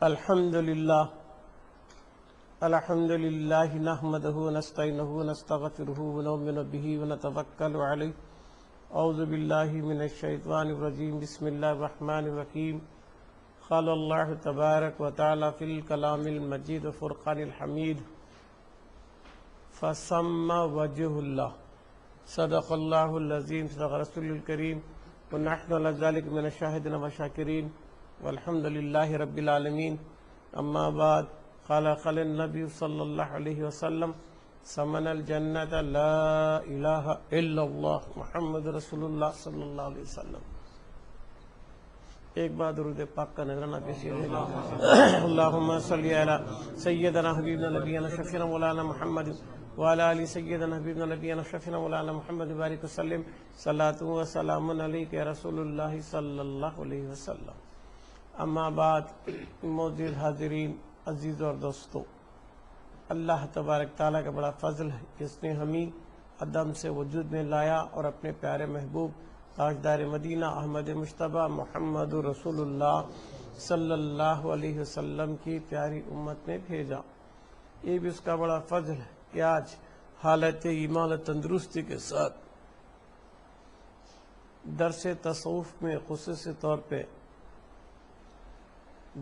الحمد لله نحمده ونستعينه ونستغفره ونؤمن به ونتوكل عليه. أعوذ بالله من الشيطان الرجيم. بسم الله الرحمن الرحيم. قال الله تبارك وتعالى في الكلام المجيد وفرقان الحميد فسمى وجه الله. صدق الله العظيم. صدق رسول الكريم. ونحن على ذلك من الشاهدين والشاكرين والحمد لله رب العالمين. اما بعد قال النبي صلی اللہ علیہ وسلم سمن الجنت لا الہ الا اللہ محمد رسول اللہ صلی اللہ علیہ وسلم. ایک بار درود پاک کا نذرانہ پیش کیجیے گا. اللہم صلی علی سیدنا حبیبنا نبینا شفیعنا مولانا محمد وعلی آل سیدنا حبیبنا نبینا شفیعنا مولانا محمد بارک وسلم. صلاۃ و سلام علیک یا رسول اللہ صلی اللہ علیہ وسلم. اما بعد موجود حاضرین عزیز اور دوستو، اللہ تبارک تعالیٰ کا بڑا فضل ہے کہ اس نے ہمیں عدم سے وجود میں لایا اور اپنے پیارے محبوب تاجدار مدینہ احمد مجتبی محمد رسول اللہ صلی اللہ علیہ وسلم کی پیاری امت میں بھیجا. یہ بھی اس کا بڑا فضل ہے کہ آج حالت ایمان و تندرستی کے ساتھ درس تصوف میں خصوصی طور پہ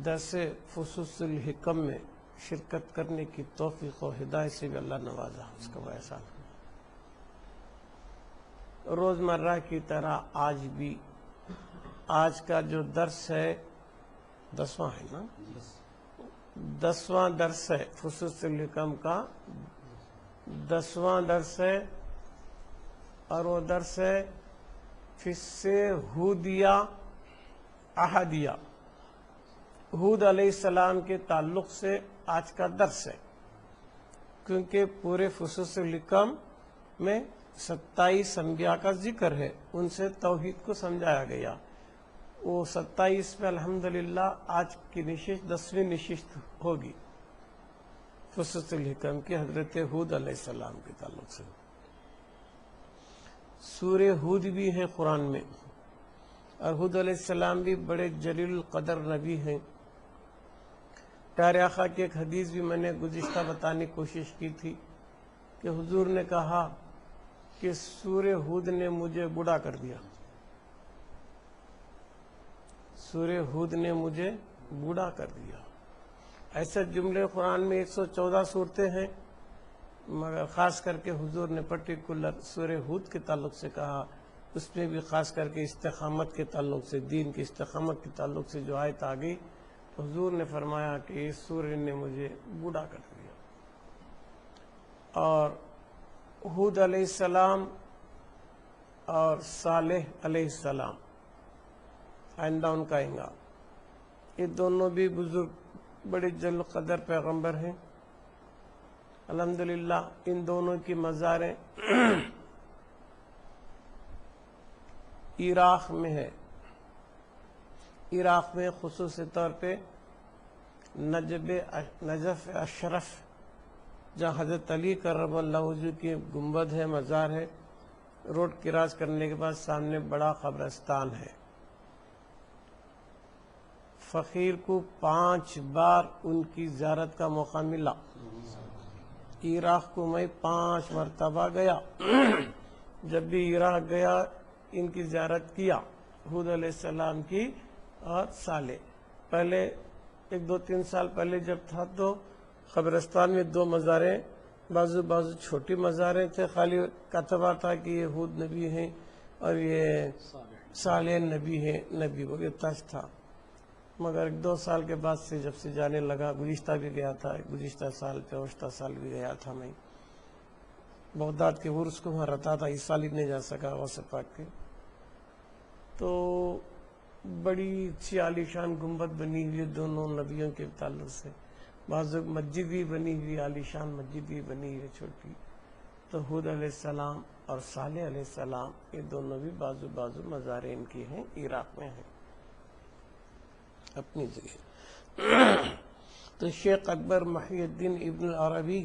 درس فصوص الحکم میں شرکت کرنے کی توفیق و ہدایت سے بھی اللہ نوازا. اس کا بڑا احسان. روزمرہ کی طرح آج بھی آج کا جو درس ہے 10واں ہے نا، 10واں درس ہے فصوص الحکم کا 10واں درس ہے، اور وہ درس ہے فصے ہودیہ احدیہ. ہود علیہ السلام کے تعلق سے آج کا درس ہے، کیونکہ پورے فصوص الحکم میں 27 انبیاء کا ذکر ہے، ان سے توحید کو سمجھایا گیا. وہ 27 میں الحمدللہ آج کی نشست 10ویں نشست ہوگی فصوص الحکم کی حضرت ہود علیہ السلام کے تعلق سے. سورہ ہود بھی ہے قرآن میں، اور ہود علیہ السلام بھی بڑے جلیل القدر نبی ہیں. پیارے آقا کی ایک حدیث بھی میں نے گزشتہ بتانے کی کوشش کی تھی کہ حضور نے کہا کہ سورہ ہود نے مجھے بوڑھا کر دیا. سورہ ہود نے مجھے بوڑھا کر دیا. ایسے جملے قرآن میں 114 صورتیں ہیں، مگر خاص کر کے حضور نے پرٹیکولر سورہ ہود کے تعلق سے کہا. اس میں بھی خاص کر کے استقامت کے تعلق سے، دین کی استقامت کے تعلق سے جو آیت آ گئی، حضور نے فرمایا کہ اس سورہ نے مجھے بوڑھا کر دیا. اور ہود علیہ السلام اور صالح علیہ السلام آئندہ ان کا آئیں گا، یہ دونوں بھی بزرگ بڑے جلیل قدر پیغمبر ہیں. الحمدللہ ان دونوں کی مزاریں عراق میں ہے. عراق میں خصوصی طور پہ نجف اشرف، جہاں حضرت علی کرم اللہ وجہ کی گنبد ہے، مزار ہے. روڈ کراس کرنے کے بعد سامنے بڑا قبرستان ہے. فقیر کو 5 بار ان کی زیارت کا موقع ملا. عراق کو میں 5 مرتبہ گیا. جب بھی عراق گیا ان کی زیارت کیا، ہود علیہ السلام کی اور صالح. پہلے 1-2-3 سال پہلے جب تھا تو قبرستان میں 2 مزاریں، بازو چھوٹی مزاریں تھے، خالی کتبہ تھا کہ یہ ہود نبی ہیں اور یہ صالح نبی ہیں، نبی وہ تاج تھا. مگر 1-2 سال کے بعد سے جب سے جانے لگا، گزشتہ بھی گیا تھا، گزشتہ سال پہ سال بھی گیا تھا میں بغداد کے عرس کو وہاں رہتا تھا. اس سال ہی نہیں جا سکا غوث پاک کے. تو بڑی اچھی عالیشان گنبد بنی ہوئی ہے دونوں نبیوں کے تعلق سے. بعض مسجد بھی بنی ہوئی، عالیشان مسجد بھی بنی ہوئی چھوٹی. تو ہود علیہ السلام اور صالح علیہ السلام یہ دونوں بھی بازو مزاریں ان کی ہیں، عراق میں ہیں اپنی جگہ. تو شیخ اکبر محی الدین ابن العربی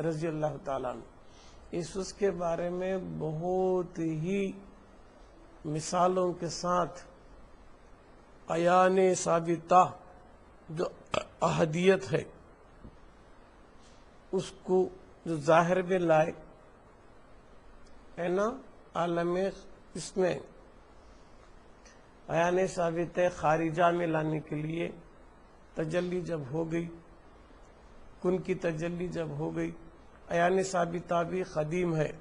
رضی اللہ تعالیٰ عنہ اس کے بارے میں بہت ہی مثالوں کے ساتھ عیان ثابتہ جو احدیت اس کو جو ظاہر میں لائے ہے نا عالم اس میں عیان ثابت خارجہ میں لانے کے لیے تجلی جب ہو گئی، کن کی تجلی جب ہو گئی، عیان ثابتہ بھی قدیم ہے،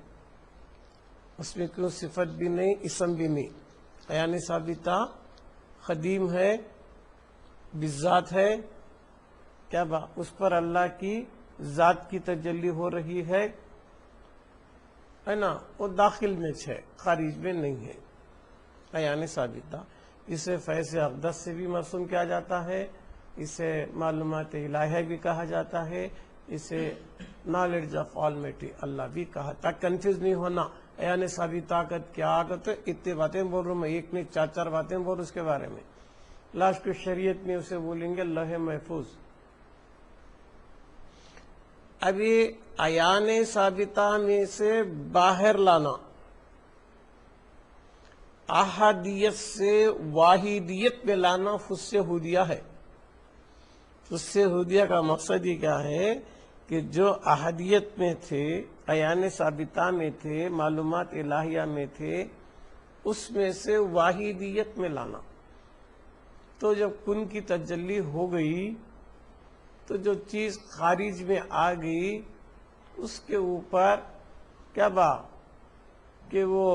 اس میں کیوں صفت بھی نہیں اسم بھی نہیں، عیان ثابتہ قدیم ہے، بالذات ہے، کیا اس پر اللہ کی ذات کی تجلی ہو رہی ہے نا، وہ داخل میں ہے، خارج میں نہیں ہے عیان ثابتہ۔ اسے فیض اقدس سے بھی مرسوم کیا جاتا ہے، اسے معلومات الہیہ بھی کہا جاتا ہے، اسے نالج آف آلمیٹی اللہ بھی کہا، تاکہ کنفیوز نہیں ہونا عیان ثابتہ کیا آگت ہے، اتنی باتیں بول رہا ہوں میں، ایک نہیں چار چار باتیں بول رہا ہوں اس کے بارے میں۔ لاسٹ کو شریعت میں اسے بولیں گے لوح محفوظ۔ اب یہ عیان ثابتہ میں سے باہر لانا، احادیت سے واحدیت میں لانا فص حودیہ ہے۔ فص حودیہ کا مقصد یہ کیا ہے کہ جو احادیت میں تھے، عیان ثابتہ میں تھے، معلومات الہیہ میں تھے، اس میں سے واحدیت میں لانا۔ تو جب کن کی تجلی ہو گئی تو جو چیز خارج میں آ گئی اس کے اوپر کیا کہ وہ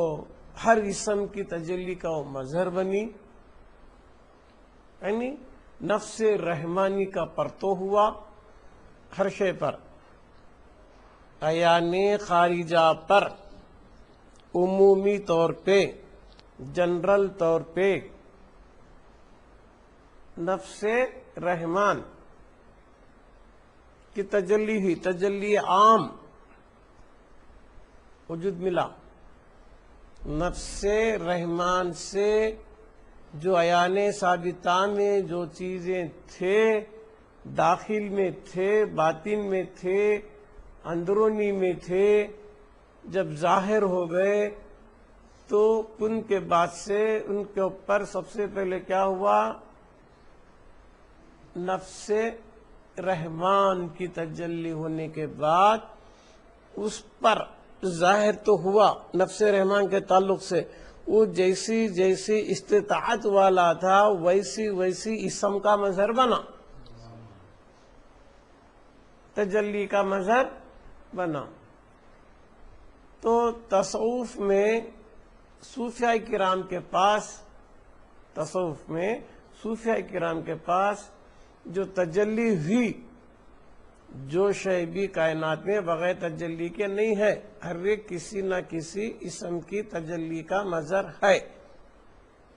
ہر اسم کی تجلی کا وہ مظہر بنی، یعنی نفس رحمانی کا پرتو ہوا ہر شے پر، عیان خارجہ پر، عمومی طور پہ، جنرل طور پہ نفس رحمان کی تجلی ہوئی، تجلی عام وجود ملا۔ نفس رحمان سے جو عیان ثابتہ میں جو چیزیں تھے، داخل میں تھے، باطن میں تھے، اندرونی میں تھے، جب ظاہر ہو گئے تو ان کے بعد سے ان کے اوپر سب سے پہلے کیا ہوا؟ نفس رحمان کی تجلی ہونے کے بعد اس پر ظاہر تو ہوا نفس رحمان کے تعلق سے، وہ جیسی جیسی استطاعت والا تھا ویسی ویسی اسم کا مظہر بنا، تجلی کا مظہر بنا۔ تو تصوف میں صوفیاء کرام کے پاس، تصوف میں صوفیاء کرام کے پاس جو تجلی ہوئی، جو شے بھی کائنات میں بغیر تجلی کے نہیں ہے، ہر ایک کسی نہ کسی اسم کی تجلی کا مظہر ہے،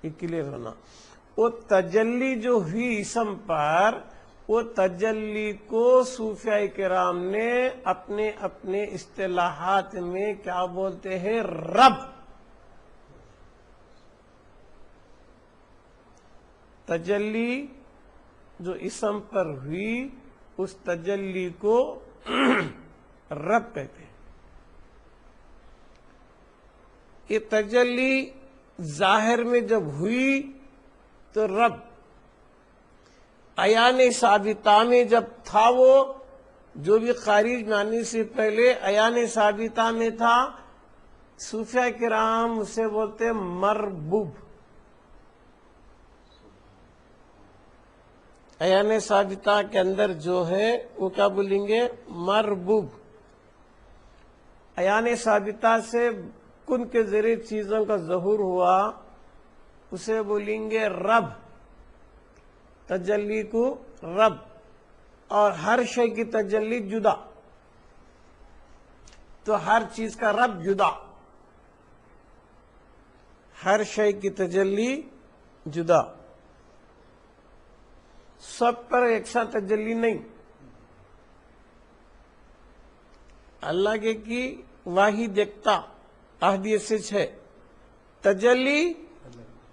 یہ کلیئر ہونا۔ وہ تجلی جو ہوئی اسم پر، وہ تجلی کو صوفیاء کرام نے اپنے اپنے اصطلاحات میں کیا بولتے ہیں؟ رب۔ تجلی جو اسم پر ہوئی اس تجلی کو رب کہتے ہیں۔ یہ تجلی ظاہر میں جب ہوئی تو رب، عیان ثابتہ میں جب تھا، وہ جو بھی خارج میں آنے سے پہلے عیان ثابتہ میں تھا، صوفیاء کرام اسے بولتے ہیں مربوب۔ عیان ثابتہ کے اندر جو ہے وہ کیا بولیں گے؟ مربوب۔ عیان ثابتہ سے کن کے ذریعے چیزوں کا ظہور ہوا، اسے بولیں گے رب، تجلی کو رب۔ اور ہر شے کی تجلی جدا، تو ہر چیز کا رب جدا، ہر شے کی تجلی جدا، سب پر یکساں تجلی نہیں۔ اللہ کے کی واحد یکتا احدیت سے ہے، تجلی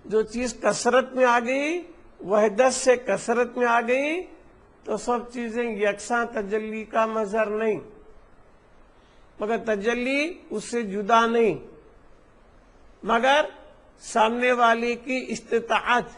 جو چیز کثرت میں آ گئی، وحدت سے کثرت میں آ گئی، تو سب چیزیں یکساں تجلی کا مظہر نہیں، مگر تجلی اس سے جدا نہیں، مگر سامنے والے کی استطاعت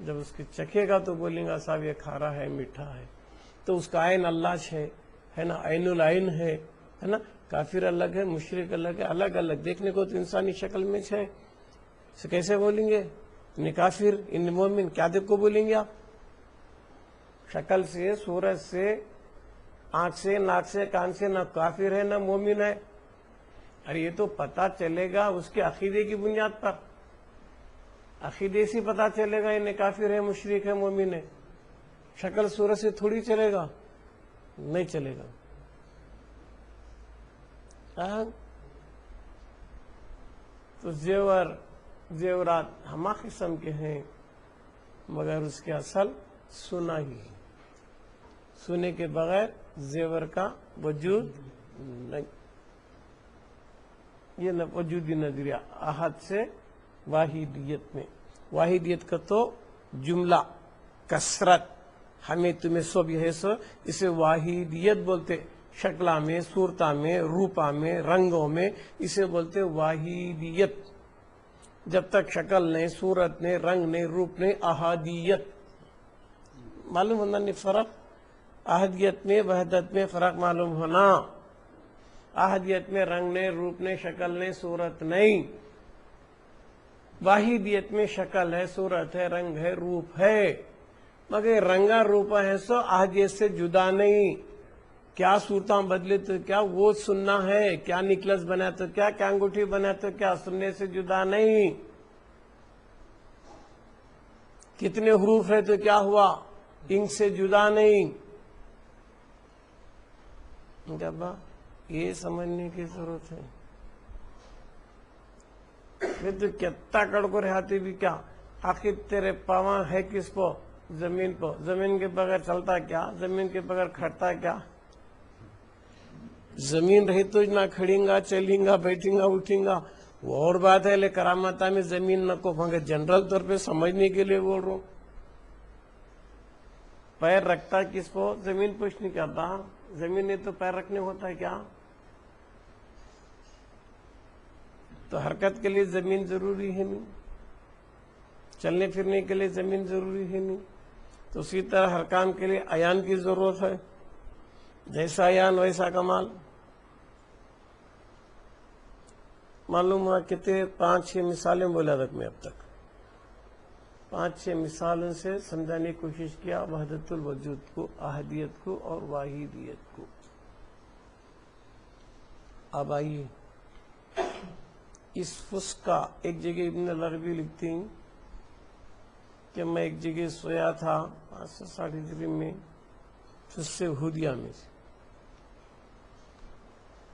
جب اس کے چکھے گا تو بولیں گا صاحب یہ کھارا ہے میٹھا ہے. تو اس کا عین اللہ ہے نا, عین العین ہے نا. کافر الگ ہے, مشرک الگ ہے, الگ الگ دیکھنے کو تو انسانی شکل میں ہے. اسے کیسے بولیں گے ان کافر ان مومن؟ کیا دیکھ کو بولیں گے آپ؟ شکل سے, صورت سے, آنکھ سے, ناک سے, کان سے نہ کافر ہے نہ مومن ہے. ارے یہ تو پتا چلے گا اس کے عقیدے کی بنیاد پر. عقیدے سے پتا چلے گا انہیں کافر ہے, مشرک ہے, مومن ہے. شکل صورت سے تھوڑی چلے گا, نہیں چلے گا. تو زیورات ہما قسم کے ہیں, مگر اس کے اصل سنا ہی ہے. سنے کے بغیر زیور کا وجود نہیں. یہ وجودی نظریہ احد سے واحدیت میں. واحدیت کا تو جملہ کثرت, ہمیں تمہیں سب یہ سو, اسے واحدیت بولتے. شکلہ میں, صورتہ میں, روپا میں, رنگوں میں, اسے بولتے واحدیت. جب تک شکل نہیں, صورت نہیں, رنگ نہیں, روپ نہیں, احادیت. معلوم ہونا نہیں فرق؟ احدیت میں وحدت میں فرق معلوم ہونا. احدیت میں رنگ نہیں, روپ نہیں, شکل نہیں, صورت نہیں. واحدیت میں شکل ہے, صورت ہے, رنگ ہے, روپ ہے, مگر رنگا روپا ہے سو احدیت سے جدا نہیں. کیا صورتاں بدلے تو کیا وہ سننا ہے, کیا نکلس بنا تو کیا انگوٹھی بنا تو کیا, سننے سے جدا نہیں. کتنے حروف ہے تو کیا ہوا, انک سے جدا نہیں. یہ سمجھنے کی ضرورت ہے. یہ تو کتنا کڑکو رہاتے بھی کیا, آخر تیرے پاواں ہے کس پو؟ زمین پو. زمین کے بغیر چلتا کیا, زمین کے بغیر کھڑتا کیا؟ زمین رہی تو نہ کھڑیں گا, چلیں گا, بیٹھیں گا, اٹھیں گا, وہ اور بات ہے. لے کرامتا میں زمین نہ کو, مگر جنرل طور پہ سمجھنے کے لیے بول رہا ہوں. پیر رکھتا کس پو؟ زمین پوچھ نہیں کرتا. زمین نے تو پیر رکھنے ہوتا ہے کیا؟ تو حرکت کے لیے زمین ضروری ہے نہیں, چلنے پھرنے کے لیے زمین ضروری ہے نہیں. تو اسی طرح ہر کام کے لیے عیان کی ضرورت ہے. جیسا عیان ویسا کمال. معلوم ہوا کتنے 5-6 مثالیں بولا تک میں اب تک. 5-6 مثالوں سے سمجھانے کی کوشش کیا وحدت الوجود کو, احدیت کو اور واحدیت کو. اب آئیے اس فسقہ. ایک جگہ ابن العربی لکھتے ہیں کہ میں ایک جگہ سویا تھا 5:30 میں, پھر سے ہودیا میں سے,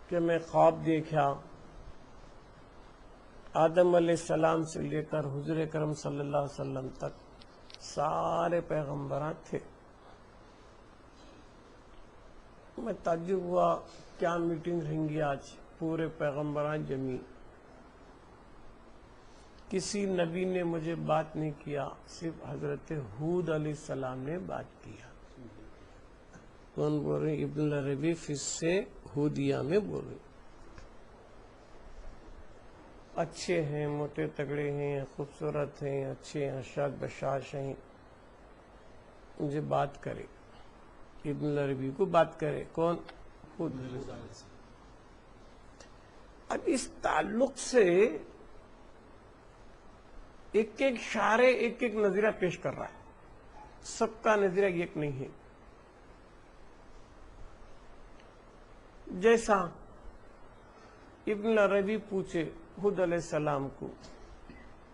کہ میں خواب دیکھا. آدم علیہ السلام سے لے کر حضور اکرم صلی اللہ علیہ وسلم تک سارے پیغمبران تھے. میں تعجب ہوا کیا میٹنگ رہیں گی آج, پورے پیغمبران جمی. کسی نبی نے مجھے بات نہیں کیا, صرف حضرت ہود علیہ السلام نے بات کیا. کون بول رہے؟ ابن العربی پھر سے ہودیہ میں بول رہے. اچھے ہیں, موٹے تگڑے ہیں, خوبصورت ہیں, اچھے ہیں, شاد بشاش ہیں, مجھے بات کرے. ابن العربی کو بات کرے. کون؟ خود. اب اس تعلق سے ایک ایک شاعر ایک ایک نظریہ پیش کر رہا ہے. سب کا نظریہ ایک نہیں ہے. جیسا ابن العربی پوچھے حود علیہ السلام کو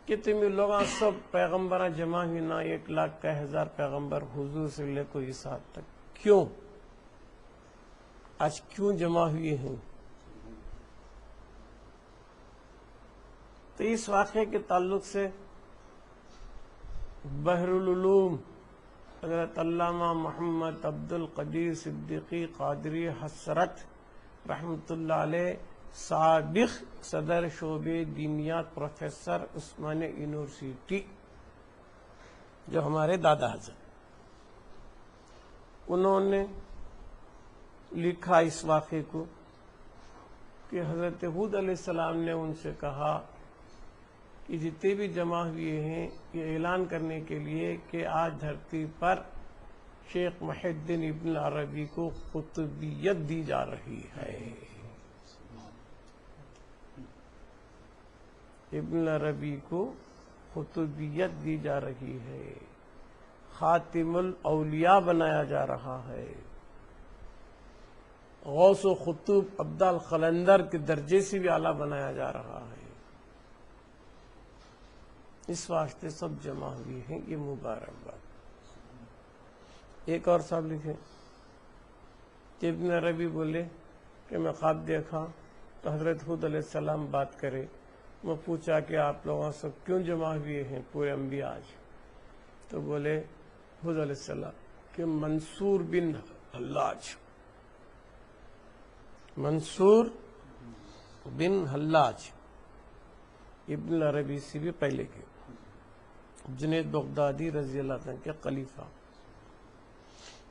کہ تمہیں لوگاں سب پیغمبراں جمع ہوئی نا, 1,01,000 پیغمبر حضور سے لے کو اس حد تک, کیوں آج کیوں جمع ہوئے ہیں؟ تو اس واقعے کے تعلق سے بحر العلوم حضرت علامہ محمد عبد القدیر صدیقی قادری حسرت رحمۃ اللہ علیہ, سابق صدر شعبہ دینیات, پروفیسر عثمانیہ یونیورسٹی, جو ہمارے دادا حضرت, انہوں نے لکھا اس واقعے کو کہ حضرت ہود علیہ السلام نے ان سے کہا کہ جتنے بھی جمع ہوئے ہیں یہ اعلان کرنے کے لیے کہ آج دھرتی پر شیخ محی الدین ابن عربی کو قطبیت دی جا رہی ہے. ابن عربی کو قطبیت دی جا رہی ہے، خاتم الاولیاء بنایا جا رہا ہے، غوث و خطوب ابدال قلندر کے درجے سے بھی اعلیٰ بنایا جا رہا ہے. اس واسطے سب جمع ہوئی ہیں، یہ مبارکباد. ایک اور صاحب لکھے کہ ابن عربی بولے کہ میں خواب دیکھا تو حضرت ہود علیہ السلام بات کرے. میں پوچھا کہ آپ لوگوں سب کیوں جمع ہوئے ہیں پورے انبیاء آج؟ تو بولے ہود علیہ السلام کہ منصور بن حلاج، منصور بن حلاج ابن عربی سے بھی پہلے کے، جنید بغدادی رضی اللہ عنہ کے خلیفہ،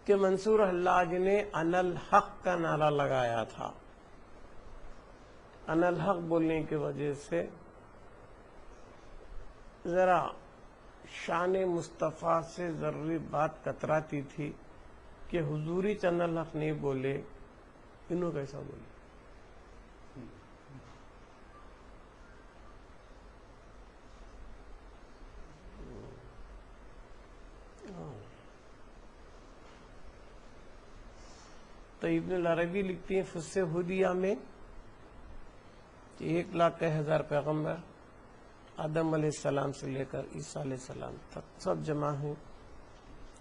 کہ منصور حلاج نے انا الحق کا نعرہ لگایا تھا. انا الحق بولنے کی وجہ سے ذرا شان مصطفیٰ سے ضروری بات کتراتی تھی کہ حضوری چند الحق نہیں بولے، انہوں کیسا بولے. تو ابن العربی لکھتی ہیں فص ہدیہ میں کہ 1,01,000 پیغمبر آدم علیہ السلام سے لے کر عیسیٰ علیہ السلام تک سب جمع ہیں.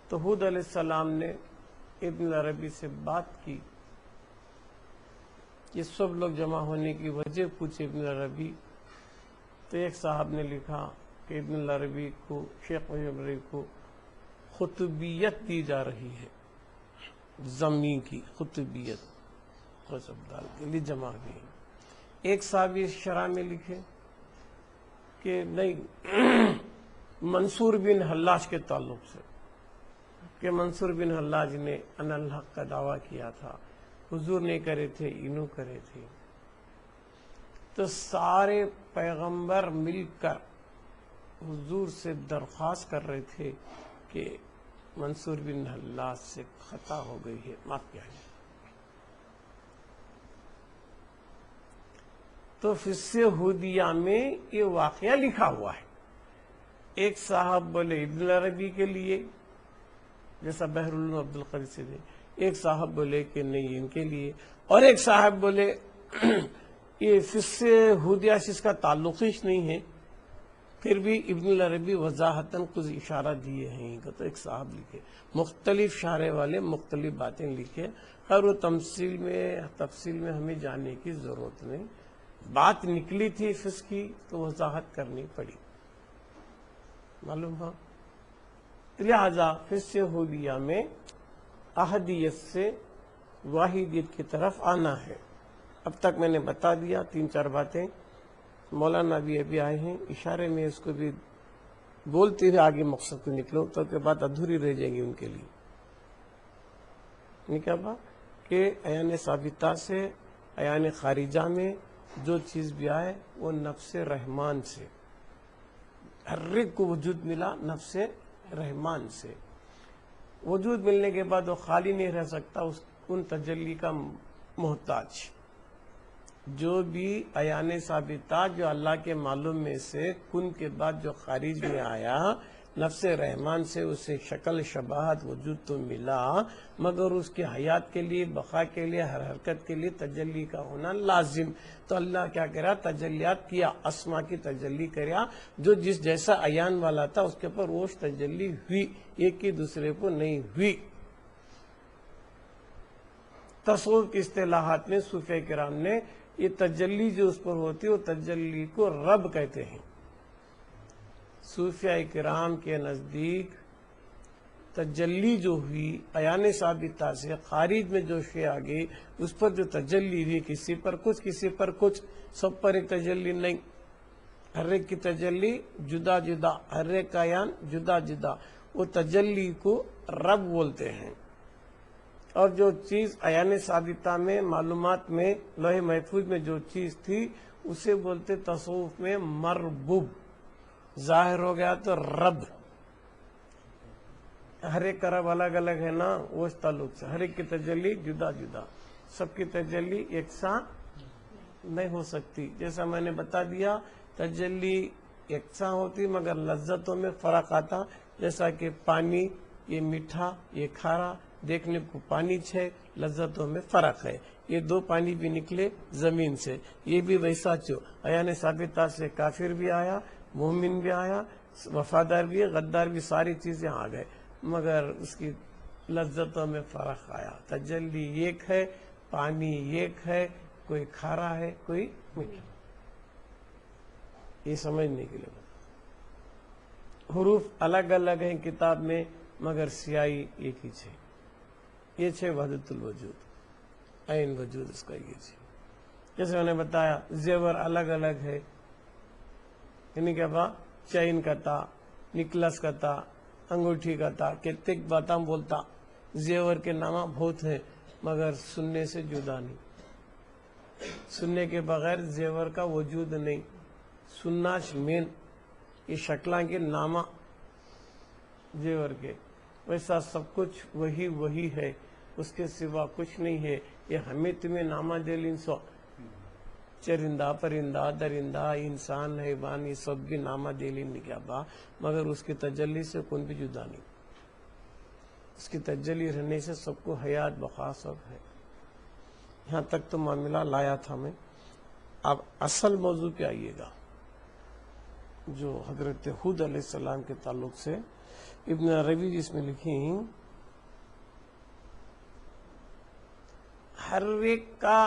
تو ہود علیہ السلام نے ابن العربی سے بات کی، یہ سب لوگ جمع ہونے کی وجہ پوچھے ابن العربی. تو ایک صاحب نے لکھا کہ ابن العربی کو، شیخ محی الدین عربی کو قطبیت دی جا رہی ہے، زمین کی قطبیت ڈال کے لیے جمع ہوئی. ایک صاحب اس شرح میں لکھے کہ نہیں، منصور بن حلاج کے تعلق سے، کہ منصور بن حلاج نے انا الحق کا دعویٰ کیا تھا، حضور نے کرے تھے، انہوں کرے تھے. تو سارے پیغمبر مل کر حضور سے درخواست کر رہے تھے کہ منصور بن حلاج سے خطا ہو گئی ہے، معاف کیا جائے. تو فص ہدیہ میں یہ واقعہ لکھا ہوا ہے. ایک صاحب بولے ابن عربی کے لیے، جیسا بحر العلوم عبد القادر سے دے، ایک صاحب بولے کہ نہیں ان کے لیے، اور ایک صاحب بولے یہ فص ہدیہ سے اس کا تعلق ہی نہیں ہے. پھر بھی ابن العربی وضاحتاً کچھ اشارہ دیے ہیں. تو ایک صاحب لکھے، مختلف شارح والے مختلف باتیں لکھے. خیر وہ تفصیل میں ہمیں جانے کی ضرورت نہیں. بات نکلی تھی فص کی تو وضاحت کرنی پڑی، معلوم ہوا. لہذا فص ہدیہ میں احدیت سے واحدیت کی طرف آنا ہے. اب تک میں نے بتا دیا 3-4 باتیں. مولانا بھی ابھی آئے ہیں، اشارے میں اس کو بھی بولتے ہوئے آگے مقصد کو نکلو تو کہ بات ادھوری رہ جائے گی ان کے لیے. کیا بات کہ عیان ثابتہ سے عیان خارجہ میں جو چیز بھی آئے وہ نفس رحمان سے، ہر ایک کو وجود ملا نفس رحمان سے. وجود ملنے کے بعد وہ خالی نہیں رہ سکتا، ان تجلی کا محتاج. جو بھی عیان ثابتہ جو اللہ کے معلوم میں سے کن کے بعد جو خارج میں آیا، نفس رحمان سے اسے شکل شباہت وجود تو ملا، مگر اس کی حیات کے لیے، بقا کے لیے، ہر حرکت کے لیے تجلی کا ہونا لازم. تو اللہ کیا کرا؟ تجلیات کیا، اسما کی تجلی کریا. جو جس جیسا عیان والا تھا اس کے پر روش تجلی ہوئی، ایک کی دوسرے کو نہیں ہوئی. تصوف کی اصطلاحات میں صوفیہ کرام نے یہ تجلی جو اس پر ہوتی ہے وہ تجلی کو رب کہتے ہیں. صوفیہ کرام کے نزدیک تجلی جو ہوئی عیان ثابتہ سے خارج میں جو شے آ گئی، اس پر جو تجلی ہوئی، کسی پر کچھ کسی پر کچھ، سب پر ایک تجلی نہیں. ہر ایک کی تجلی جدا جدا، ہر ایک کا عیان جدا جدا. وہ تجلی کو رب بولتے ہیں. اور جو چیز عیان ثابتہ میں، معلومات میں، لوح محفوظ میں جو چیز تھی اسے بولتے تصوف میں مربوب. ظاہر ہو گیا تو رب. ہر ایک کا رب الگ الگ ہے نا، وہ اس تعلق سے ہر ایک کی تجلی جدا جدا، سب کی تجلی یکساں نہیں ہو سکتی. جیسا میں نے بتا دیا تجلی یکساں ہوتی مگر لذتوں میں فرق آتا. جیسا کہ پانی یہ میٹھا یہ کھارا، دیکھنے کو پانی ہے، لذتوں میں فرق ہے. یہ دو پانی بھی نکلے زمین سے، یہ بھی ویسا ایان ثابتہ سے کافر بھی آیا، مومن بھی آیا، وفادار بھی، غدار بھی، ساری چیزیں آ گئے مگر اس کی لذتوں میں فرق آیا. تجلی ایک ہے، پانی ایک ہے، کوئی کھارا ہے کوئی میٹھا. یہ سمجھنے کے لیے حروف الگ الگ ہیں کتاب میں مگر سیاہی ایک ہی ہے. یہ ہے وحدت الوجود، عین وجود اس کا یہ ہے. جیسے میں نے بتایا زیور الگ الگ ہے، یعنی کہ چین کا تھا، نکلس کا تھا، انگوٹھی کا تھا، کتک باتاں بولتا. زیور کے نامہ بہت ہیں مگر سننے سے جدا نہیں. سننے کے بغیر زیور کا وجود نہیں. سننا مین یہ شکلاں کے نامہ زیور کے، ویسا سب کچھ وہی ہے، اس کے سوا کچھ نہیں ہے. یہ ہمیں تمہیں نامہ دے لین سو، چرندہ پرندہ درندہ انسان حیوان یہ سب بھی نامہ دے لین کیا با مگر اس کی تجلی سے کون بھی جدا نہیں. اس کی تجلی رہنے سے سب کو حیات بقا سب ہے. یہاں تک تو معاملہ لایا تھا میں. اب اصل موضوع پہ آئیے گا جو حضرت ہود علیہ السلام کے تعلق سے ابن عربی جس میں لکھی ہر ایک کا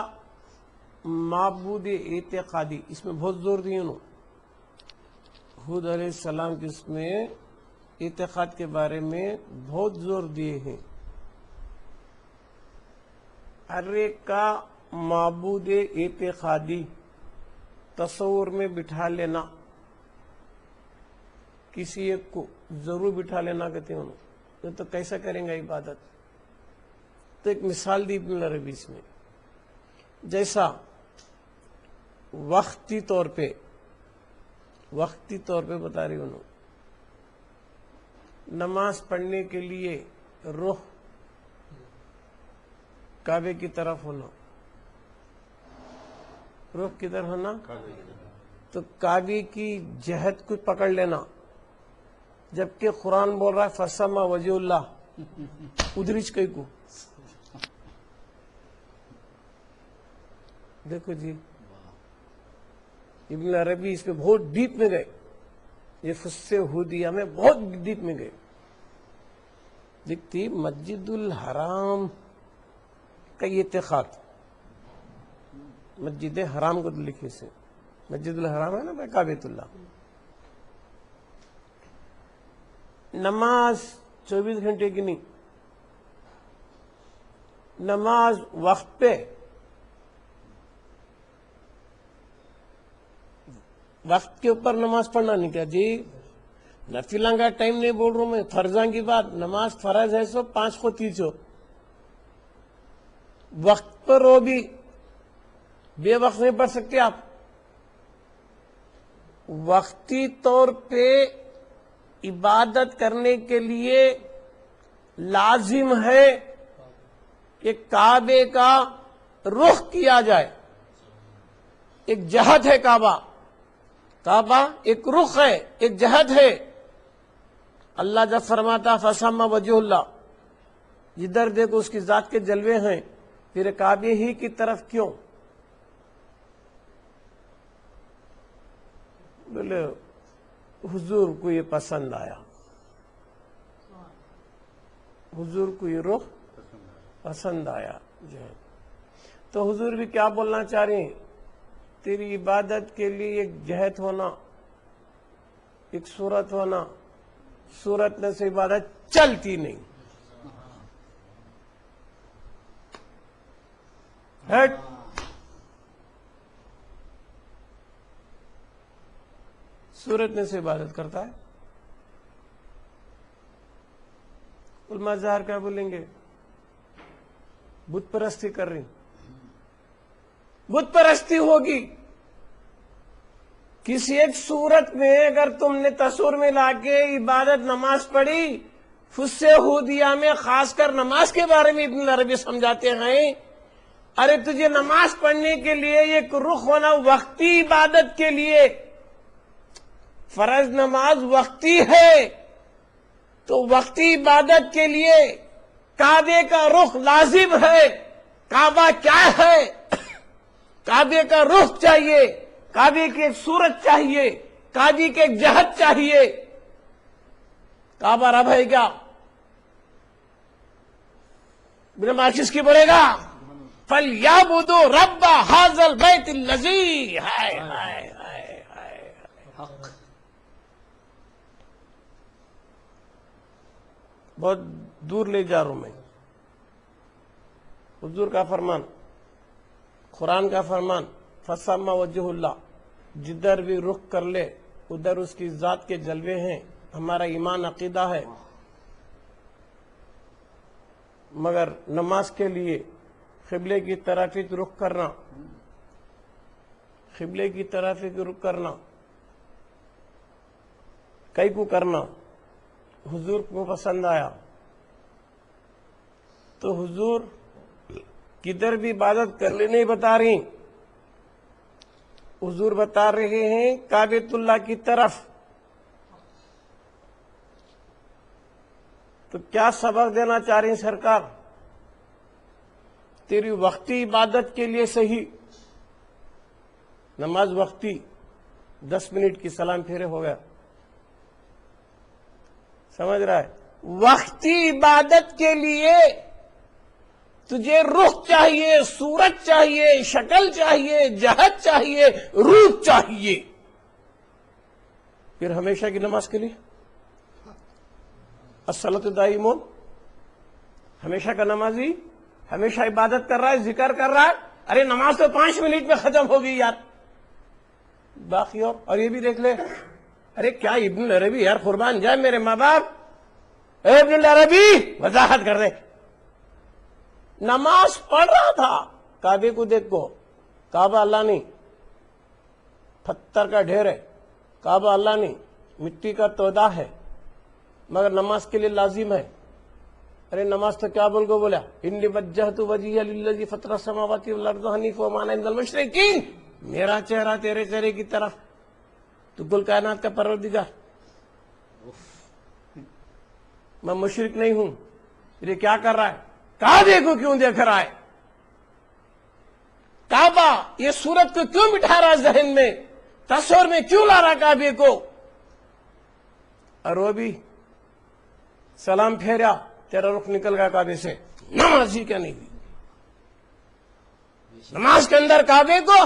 معبود اعتقادی، اس میں بہت زور دیے انہوں. ہود علیہ السلام کی اس میں اعتقاد کے بارے میں بہت زور دیے ہیں. ہر ایک کا معبود اعتقادی تصور میں بٹھا لینا، کسی ایک کو ضرور بٹھا لینا کہتے ہیں انہوں. یہ تو کیسا کریں گا عبادت؟ تو ایک مثال دی ابن عربی اس میں، جیسا وقتی طور پہ بتا رہی انہوں، نماز پڑھنے کے لیے رخ کعبے کی طرف ہونا، رخ کدھر ہونا؟ تو کعبے کی جہت کو پکڑ لینا. جبکہ قرآن بول رہا ہے فسما وجہ اللہ ادھرچ کئی کو. دیکھو جی ابن عربی اس پہ بہت ڈیپ میں گئے. یہ فصے ہودیہ میں بہت ڈیپ میں گئے. دیکھتی مسجد الحرام کا یہ اعتقاد، مسجد حرام کو لکھے سے مسجد الحرام ہے نا بھائی کعبۃ اللہ. نماز 24 گھنٹے کی نہیں، نماز وقت پہ، وقت کے اوپر نماز پڑھنا نہیں. کیا جی نفلوں کا ٹائم نہیں بول رہا ہوں میں، فرضاں کی بات. نماز فرض ہے سو 5 کو 30 ہو، وقت پر ہو بھی بے وقت نہیں پڑھ سکتے آپ. وقتی طور پہ عبادت کرنے کے لیے لازم ہے کہ کعبے کا رخ کیا جائے. ایک جہت ہے کعبہ ایک رخ ہے، ایک جہت ہے. اللہ جب فرماتا فسما وجہ اللہ، جدھر دیکھو اس کی ذات کے جلوے ہیں، پھر کعبے ہی کی طرف کیوں؟ بولے حضور کو یہ پسند آیا، حضور کو یہ رخ پسند آیا. تو حضور بھی کیا بولنا چاہ رہے ہیں؟ تیری عبادت کے لیے ایک جہت ہونا، ایک صورت ہونا، صورت میں سے عبادت چلتی نہیں. صورت میں سے عبادت کرتا ہے. علماء ظاہر کیا بولیں گے؟ بت پرستی کر رہی، بت پرستی ہوگی کسی ایک صورت میں اگر تم نے تصور میں لا کے عبادت نماز پڑھی، فسحودیہ میں خاص کر نماز کے بارے میں ابن عربی سمجھاتے ہیں، ارے تجھے نماز پڑھنے کے لیے ایک رخ ہونا وقتی عبادت کے لیے، فرض نماز وقتی ہے تو وقتی عبادت کے لیے کعبے کا رخ لازم ہے۔ کعبہ کیا ہے؟ کعبے کا رخ چاہیے، کعبے کی ایک صورت چاہیے، کعبے کی ایک جہت چاہیے۔ کعبہ رب ہے کیا؟ بنا مارکس کی پڑے گا فَلْيَعْبُدُوا رَبَّ هَذَا الْبَيْتِ الَّذِي بہت دور لے جا رہا ہوں میں۔ حضور کا فرمان، قرآن کا فرمان، فَثَمَّ وَجْهُ اللَّهِ، جدھر بھی رخ کر لے ادھر اس کی ذات کے جلوے ہیں۔ ہمارا ایمان عقیدہ ہے، مگر نماز کے لیے قبلے کی طرف رخ کرنا، قبلے کی طرف رخ کرنا، کئی کو کرنا حضور کو پسند آیا، تو حضور کدھر بھی عبادت کرنے نہیں بتا رہی، حضور بتا رہے ہیں کعبۃ اللہ کی طرف۔ تو کیا سبق دینا چاہ رہی ہیں سرکار؟ تیری وقتی عبادت کے لیے صحیح، نماز وقتی 10 منٹ کی سلام پھیرے ہو گیا، سمجھ رہا ہے؟ وقتی عبادت کے لیے تجھے رخ چاہیے، صورت چاہیے، شکل چاہیے، جہت چاہیے، روح چاہیے۔ پھر ہمیشہ کی نماز کے لیے الصلاۃ دائمون، ہمیشہ کا نمازی ہمیشہ عبادت کر رہا ہے، ذکر کر رہا ہے، ارے نماز تو 5 منٹ میں ختم ہوگی یار، باقی اور یہ بھی دیکھ لے، ارے کیا ابن عربی یار، قربان جائے میرے ماں باپ، اے ابن عربی وضاحت کر دے۔ نماز پڑھ رہا تھا، کعبے کو دیکھو، کعبہ اللہ نہیں، پتھر کا ڈھیر ہے، کعبہ اللہ نہیں، مٹی کا تودا ہے، مگر نماز کے لیے لازم ہے۔ ارے نماز تو کیا بول کو بولا، انی وجہت وجہی للذی فطر السماوات والارض حنیفا وما انا من المشرکین، میرا چہرہ تیرے چہرے کی طرف، تو کل کائنات کا پروردگار، میں مشرک نہیں ہوں۔ یہ کیا کر رہا ہے؟ کعبے کو کیوں دیکھ رہا ہے؟ کعبہ یہ صورت کو کیوں بٹھا رہا ذہن میں، تصور میں کیوں لا رہا کعبے کو؟ اور وہ بھی سلام پھیرا، تیرا رخ نکل گیا کعبے سے، نماز ہی کیا نہیں دی نماز کے اندر کعبے کو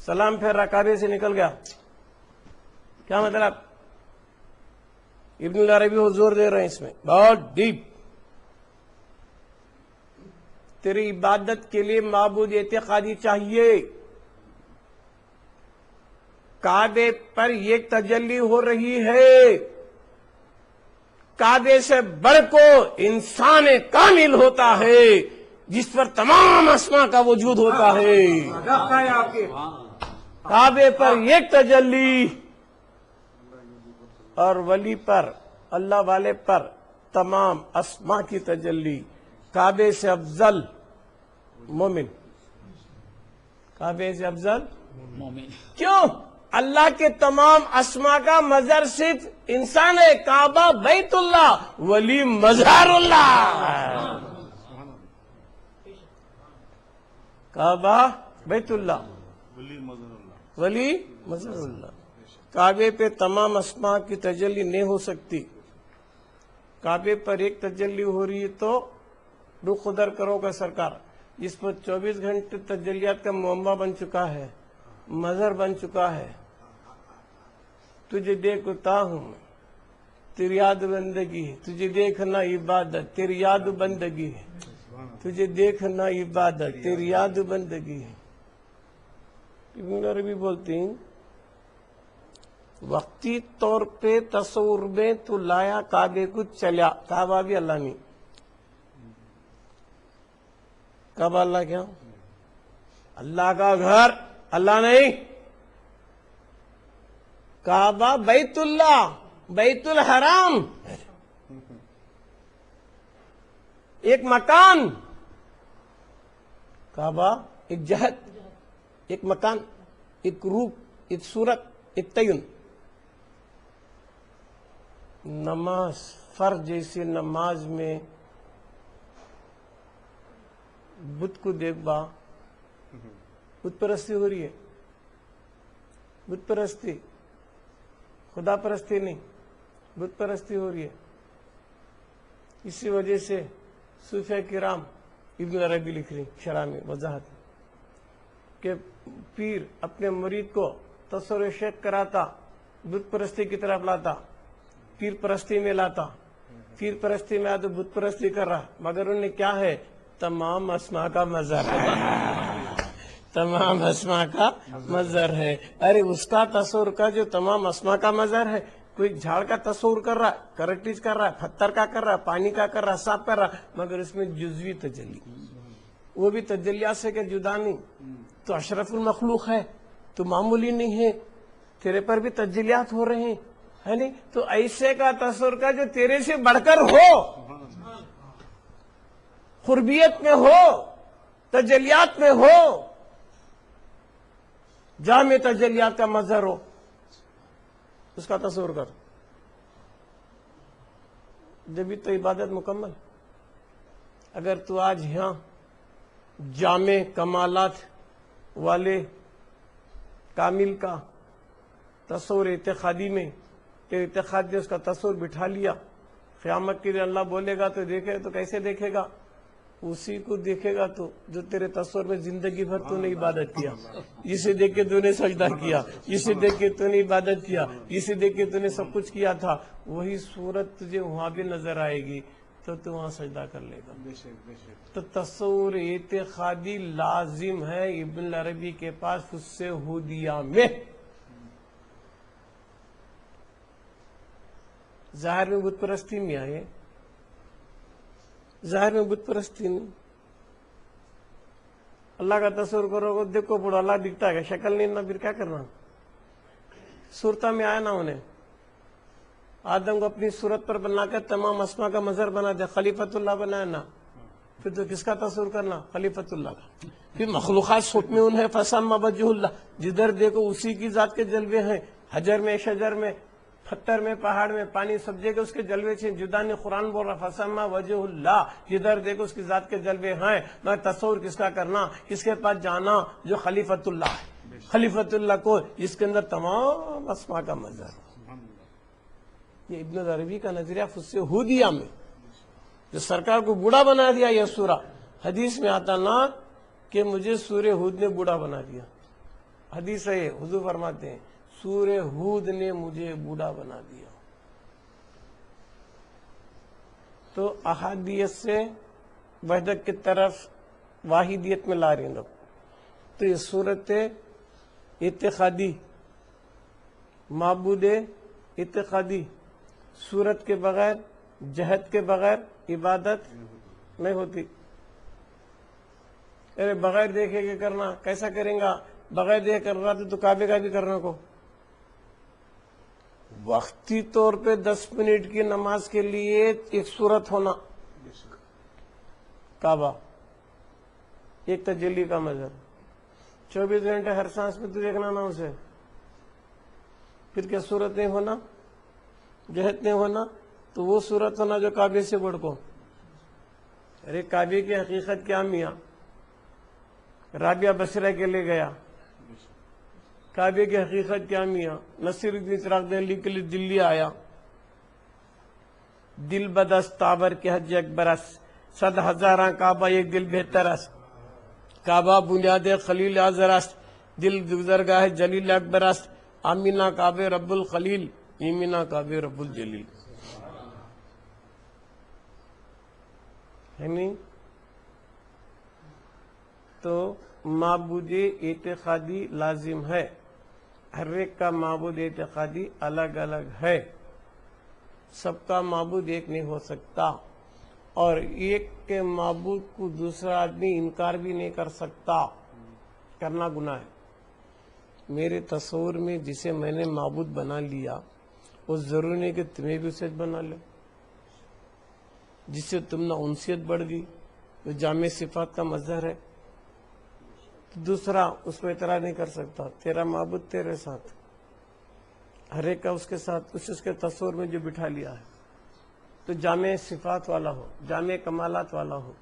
سلام پھیر رہا، کعبے سے نکل گیا، کیا مطلب؟ ابن العربی حضور دے رہے ہیں اس میں بہت ڈیپ۔ تیری عبادت کے لیے معبود اعتقادی چاہیے، کعبے پر یہ تجلی ہو رہی ہے، کعبے سے بڑھ کو انسان کامل ہوتا ہے جس پر تمام اسماء کا وجود ہوتا ہے۔ کعبے پر ایک تجلی اور ولی پر، اللہ والے پر تمام اسماء کی تجلی۔ کعبے سے افضل مومن، کعبے سے افضل مومن، کیوں؟ اللہ کے تمام اسماء کا مظہر صرف انسان ہے، کعبہ بیت اللہ، ولی مظہر اللہ، کعبہ بیت اللہ، ولی مظہر اللہ۔ کعبے پہ تمام اسماء کی تجلی نہیں ہو سکتی، کعبے پر ایک تجلی ہو رہی ہے تو رخ ادھر کرو گا سرکار، جس پر 24 گھنٹے تجلیات کا معمہ بن چکا ہے، مظہر بن چکا ہے۔ تجھے دیکھتا ہوں میں، تیری یاد بندگی ہے، تجھے دیکھنا عبادت، تیری یاد بندگی ہے، تجھے دیکھنا عبادت، تیری یاد بندگی ہے۔ ابن عربی بولتے ہیں وقتی طور پہ تصور میں تو لایا کعبے کو چلیا، کعبہ بھی اللہ نہیں، کعبہ اللہ کیا؟ اللہ کا گھر، اللہ نہیں، کعبہ بیت اللہ، بیت الحرام، ایک مکان، کعبہ ایک جہت، ایک مکان، ایک روپ، ایک صورت، ایک تعین. نماز فرض جیسے نماز میں بت کو دیکھ با، بت پرستی ہو رہی ہے، بت پرستی، خدا پرستی نہیں، بت پرستی ہو رہی ہے. اسی وجہ سے صوفیہ کرام، ابن عربی لکھ رہی شرح میں وضاحت کہ پیر اپنے مرید کو تصور شیخ کراتا، بت پرستی کی طرف لاتا، پیر پرستی میں لاتا، پیر پرستی میں آتا بت پرستی کر رہا، مگر انہیں کیا ہے؟ تمام اسماء کا مظہر ہے، تمام اسماء کا مظہر ہے. ارے اس کا تصور کا جو تمام اسماء کا مظہر ہے، کوئی جھاڑ کا تصور کر رہا ہے، کرٹیج کر رہا ہے، پتھر کا کر رہا ہے، پانی کا کر رہا ہے، صاف کر رہا ہے، مگر اس میں جزوی تجلی، وہ بھی تجلیات سے کہ جدا نہیں. تو اشرف المخلوق ہے، تو معمولی نہیں ہے، تیرے پر بھی تجلیات ہو رہے ہیں، ہے نہیں؟ تو ایسے کا تصور کا جو تیرے سے بڑھ کر ہو، قربیت میں ہو، تجلیات میں ہو، جامع تجلیات کا مظہر ہو، اس کا تصور کر. جبھی تو عبادت مکمل. اگر تو آج یہاں جامع کمالات والے کامل کا تصور اعتقادی میں اعتقاد نے اس کا تصور بٹھا لیا، قیامت کے لیے اللہ بولے گا تو دیکھے تو کیسے دیکھے گا؟ اسی کو دیکھے گا تو جو تیرے تصور میں زندگی بھر تو نے عبادت کیا، جسے دیکھ کے تو نے سجدہ کیا، جسے دیکھ کے تو نے عبادت کیا، جسے دیکھ کے تو نے سب کچھ کیا تھا، وہی صورت تجھے وہاں بھی نظر آئے گی تو تو وہاں سجدہ کر لے گا. تو تصور اعتقادی لازم ہے ابن العربی کے پاس فسح ہودیہ میں. ظاہر میں بت پرستی میں آئے، ظاہر میں بت پرستی نہیں. اللہ کا تصور کرو گے، دیکھو بڑا اللہ دکھتا ہے، شکل نہیں نہ، پھر کیا کرنا؟ صورتہ میں آیا نا انہیں، آدم کو اپنی صورت پر بنا کر تمام اسماء کا مظہر بنا دیا، خلیفۃ اللہ بنایا نا، پھر تو کس کا تصور کرنا؟ خلیفۃ اللہ کا. پھر مخلوقات سوٹ میں انہیں فسمى وجہ اللہ، جدھر دیکھو اسی کی ذات کے جلوے ہیں، حجر میں، شجر میں، پتھر میں، پہاڑ میں، پانی، سب جگہ اس کے جلوے سے. جدا نے قرآن بول رہا فسمى وجہ اللہ، جدھر دیکھو اس کی ذات کے جلوے ہیں. میں تصور کس کا کرنا؟ کس کے پاس جانا؟ جو خلیفۃ اللہ ہے، خلیفۃ اللہ کو جس کے اندر تمام اسماء کا مظہر. یہ ابن عربی کا نظریہ فسح ہودیہ میں، جو سرکار کو بوڑھا بنا دیا. یہ سورہ حدیث میں آتا نا کہ مجھے سورہ ہود نے بوڑھا بنا دیا. حدیث ہے، حضور فرماتے ہیں سورہ ہود نے مجھے بوڑھا بنا دیا. تو احادیث سے وحدت کی طرف واحدیت میں لا رہے ہیں لوگ. تو یہ صورت اعتقادی، معبود اعتقادی، صورت کے بغیر، جہت کے بغیر عبادت نہیں ہوتی. ارے بغیر دیکھے کے کرنا، کیسا کریں گا؟ بغیر دیکھ کر رہا تو کعبے کا بھی کرنا کو. وقتی طور پہ 10 منٹ کی نماز کے لیے ایک صورت ہونا، کعبہ ایک تجلی کا مظہر، 24 گھنٹے ہر سانس میں تو دیکھنا نا اسے. پھر کیا صورت نہیں ہونا، جہت نہیں ہونا؟ تو وہ صورت ہونا جو کعبے سے بڑھ کو. ارے کعبے کی حقیقت کیا میاں؟ رابعہ بصرہ کے لے گیا. کعبے کی حقیقت کیا میاں؟ نصیر الدین چراغ دہلوی کے لیے دلی آیا. دل بدست تابر کے حج اکبرس، 100,000 کعبہ ایک دل بہتر است. کعبہ بنیاد خلیل آزر است، دل گزرگاہ جلیل اکبر است. آمینہ کعبہ رب الخلیل، ایمینہ کعبہ رب الجلیل. ہے نہیں؟ تو معبود اعتقادی لازم ہے. ہر ایک کا معبود اعتقادی الگ الگ ہے، سب کا معبود ایک نہیں ہو سکتا. اور ایک کے معبود کو دوسرا آدمی انکار بھی نہیں کر سکتا، کرنا گناہ ہے. میرے تصور میں جسے میں نے معبود بنا لیا وہ ضروری نہیں کہ تمہیں بھی اسے بنا لو. جس سے تم نہ انسیت بڑھ گئی تو جامع صفات کا مظہر ہے. دوسرا اس کو اعتراض نہیں کر سکتا، تیرا معبود تیرے ساتھ، ہر ایک کا اس کے ساتھ اس کے تصور میں جو بٹھا لیا ہے. تو جامع صفات والا ہو، جامع کمالات والا ہو،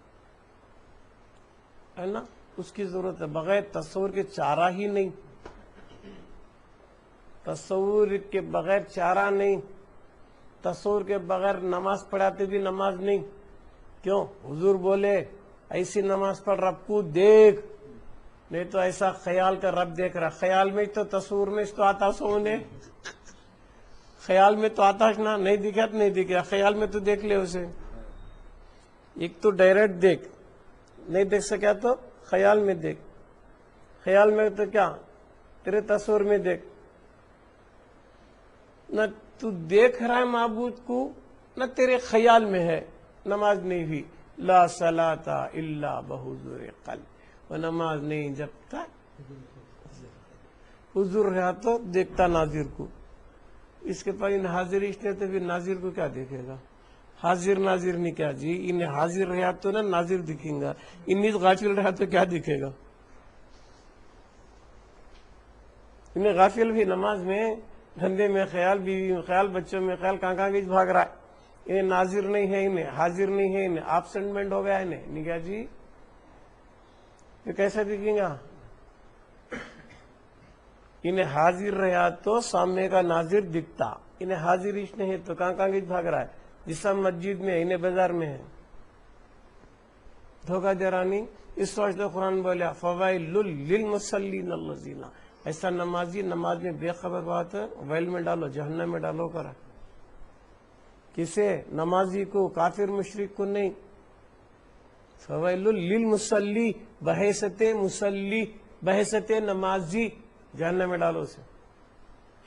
ہے نا، اس کی ضرورت ہے. بغیر تصور کے چارہ ہی نہیں، تصور کے بغیر چارہ نہیں، تصور کے بغیر نماز پڑھاتے بھی نماز نہیں. کیوں؟ حضور بولے ایسی نماز پڑھ رب کو دیکھ، نہیں تو ایسا خیال کا رب دیکھ رہا. خیال میں تو تصور میں تو آتا سونے، خیال میں تو آتا نا، نہیں دکھا تو نہیں دکھا، خیال میں تو دیکھ لے اسے. ایک تو ڈائریکٹ دیکھ، نہیں دیکھ سکا تو خیال میں دیکھ. خیال میں تو کیا، تیرے تصور میں دیکھ. نہ تو دیکھ رہا ہے معبود کو، نہ تیرے خیال میں ہے، نماز نہیں ہوئی. لا صلاۃ الا بحضور قلب، وہ نماز نہیں جب تک حضور رہا تو دیکھتا ناظر کو. اس کے پاس حاضر اس نے تو پھر ناظر کو کیا دیکھے گا؟ حاضر ناظر نہیں کیا جی، انہیں حاضر رہا تو نا ناظر دکھیں گا، انہیں غافل رہا تو کیا دکھے گا؟ انہیں غافل بھی نماز میں، دھندے میں خیال، بیوی میں خیال، بچوں میں خیال، کہاں بیچ بھاگ رہا ہے. انہیں ناظر نہیں ہے، انہیں حاضر نہیں ہے، انہیں ایبسنٹ ہو گیا. انہیں نہیں کیا جی، یہ کیسے دکھیں گا؟ انہیں حاضر رہا تو سامنے کا ناظر دکھتا، انہیں حاضر اس نہیں ہے تو کہاں بیچ بھاگ رہا ہے. جسم مسجد میں، انہیں بازار میں ہے. دھوکہ دے رہا نہیں. اس وجہ قرآن بولیا فوائل للمصلین الذین، ایسا نمازی نماز میں بے خبر بات ہے، ویل میں ڈالو، جہنم میں ڈالو کرا. کسے؟ نمازی کو، کافر مشرک کو نہیں. فوائل للمصلی، بحیثیت مصلی، بحیثیت نمازی، جہنم میں ڈالو اسے.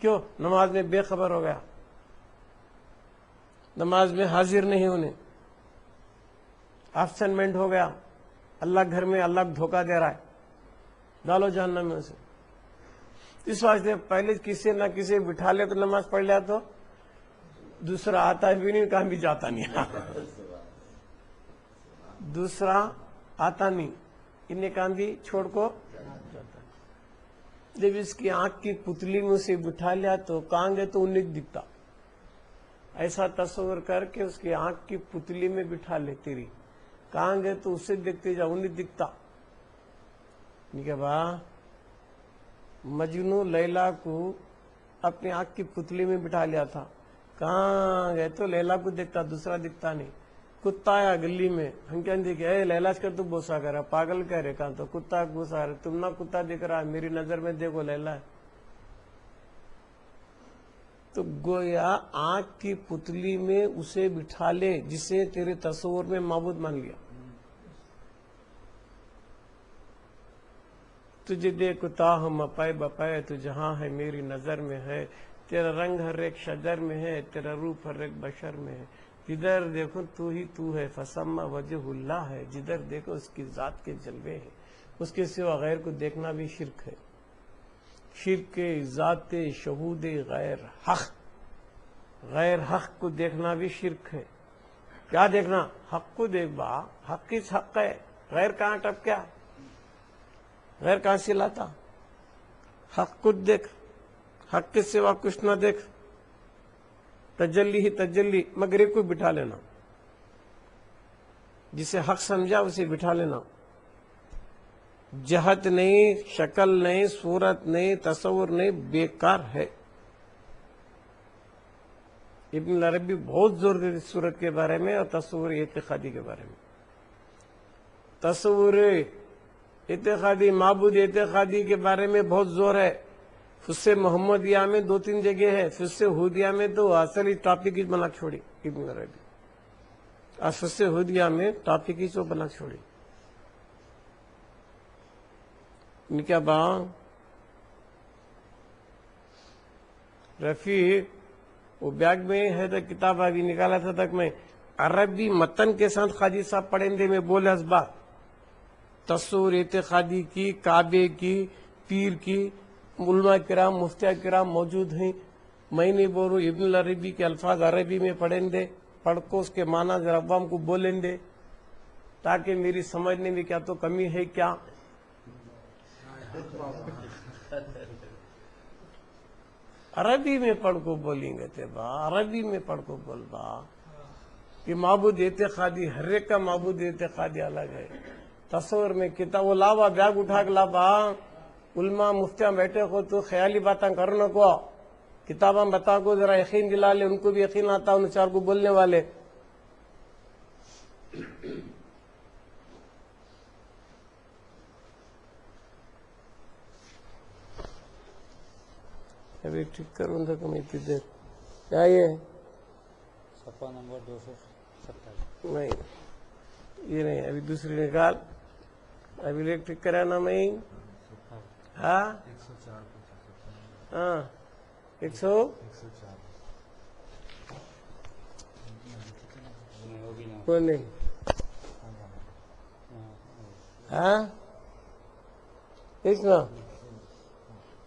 کیوں؟ نماز میں بے خبر ہو گیا، نماز میں حاضر نہیں ہونے، ایبسنٹ ہو گیا، اللہ گھر میں، اللہ کو دھوکہ دے رہا ہے، ڈالو جہنم میں اسے. اس واسطے پہلے کسی نہ کسی بٹھا لے تو نماز پڑھ لیا تو دوسرا آتا بھی نہیں، کہاں بھی جاتا نہیں. دوسرا آتا نہیں، انہیں کہاں بھی چھوڑ کو جاتا. جب اس کی آنکھ کی پتلی میں اسے بٹھا لیا تو کہاں گئے تو انہیں دکھتا. ایسا تصور کر کے اس کی آنکھ کی پتلی میں بٹھا لے تیری، کہاں گئے تو اسے دیکھتے جا، انہیں دکھتا. نہیں کہ با مجنو لیلا کو اپنی آنکھ کی پتلی میں بٹھا لیا تھا، کہاں گئے تو لیلا کو دیکھتا، دوسرا دکھتا نہیں. کتا آیا گلی میں، ہم کیا دیکھے، اے لیلا کر تو بوسا کرا، پاگل کہہ رہے، کہاں تو کتا بوسا رہے، تم نہ کتا دکھ رہا ہے، میری نظر میں دیکھو لیلا ہے. تو گویا آنکھ کی پتلی میں اسے بٹھا لے جسے تیرے تصور میں معبود مان لیا. تجھے دیکھتا ہم اپائے بپائے، تو جہاں ہے میری نظر میں ہے. تیرا رنگ ہر ایک شجر میں ہے، تیرا روپ ہر ایک بشر میں ہے. جدھر دیکھو تو ہی تو ہے، فسمہ وجہ اللہ ہے. جدھر دیکھو اس کی ذات کے جلوے ہیں. اس کے سوا غیر کو دیکھنا بھی شرک ہے. شرک ذات شہود غیر حق، غیر حق کو دیکھنا بھی شرک ہے. کیا دیکھنا؟ حق کو دیکھ با، حق کس حق ہے، غیر کہاں ٹپکیا، غیر کہاں سے لاتا. حق کو دیکھ، حق کے سوا کچھ نہ دیکھ. تجلی ہی تجلی، مگر ایک کو بٹھا لینا، جسے حق سمجھا اسے بٹھا لینا. جہت نہیں، شکل نہیں، صورت نہیں، تصور نہیں، بیکار ہے. ابن عربی بہت زور دیتے صورت کے بارے میں اور تصور اعتقادی کے بارے میں. تصور اعتقادی، معبود اعتقادی کے بارے میں بہت زور ہے. فص محمدیہ میں 2-3 جگہ ہے، فص ہودیہ میں تو اصلی ٹاپک ہی بنا چھوڑی ابن عربی. فص ہودیہ میں ٹاپک ہی تو بنا چھوڑی. کیا با رفیع وہ بیگ میں ہے تو کتاب ابھی نکالا تھا تک میں، عربی متن کے ساتھ خاجی صاحب پڑھیں دے میں بولے اس بات تصور اعتقادی کی، کعبے کی، پیر کی علماء کرام مفتیہ کرام موجود ہیں. میں نہیں بول رہا ابن العربی کے الفاظ عربی میں پڑھیں دے, پڑھ کو اس کے معنی ذرا عوام کو بولیں دے تاکہ میری سمجھنے میں کیا تو کمی ہے کیا. عربی میں پڑھ کو بولیں گے تے با, عربی میں پڑھ کو بول با. یہ معبود اعتقادی, ہر ایک کا معبود اعتقادی الگ ہے. تصور میں کتاب وہ لاوا بیگ اٹھا کے لابا, علماء مفتیاں بیٹھے کو تو خیالی باتیں کرنے کو, کتاباں بتا کو ذرا یقین دلا لے, ان کو بھی یقین آتا ان چار کو بولنے والے. ابھی ٹھیک کروں گا کم اتنی دیر. کیا یہ صفحہ نمبر 227. نہیں, یہ نہیں, ابھی دوسری نکال. ابھی لیٹ ٹھیک کرانا میں. ہاں ہاں 100 کوئی نہیں. ہاں ایک نا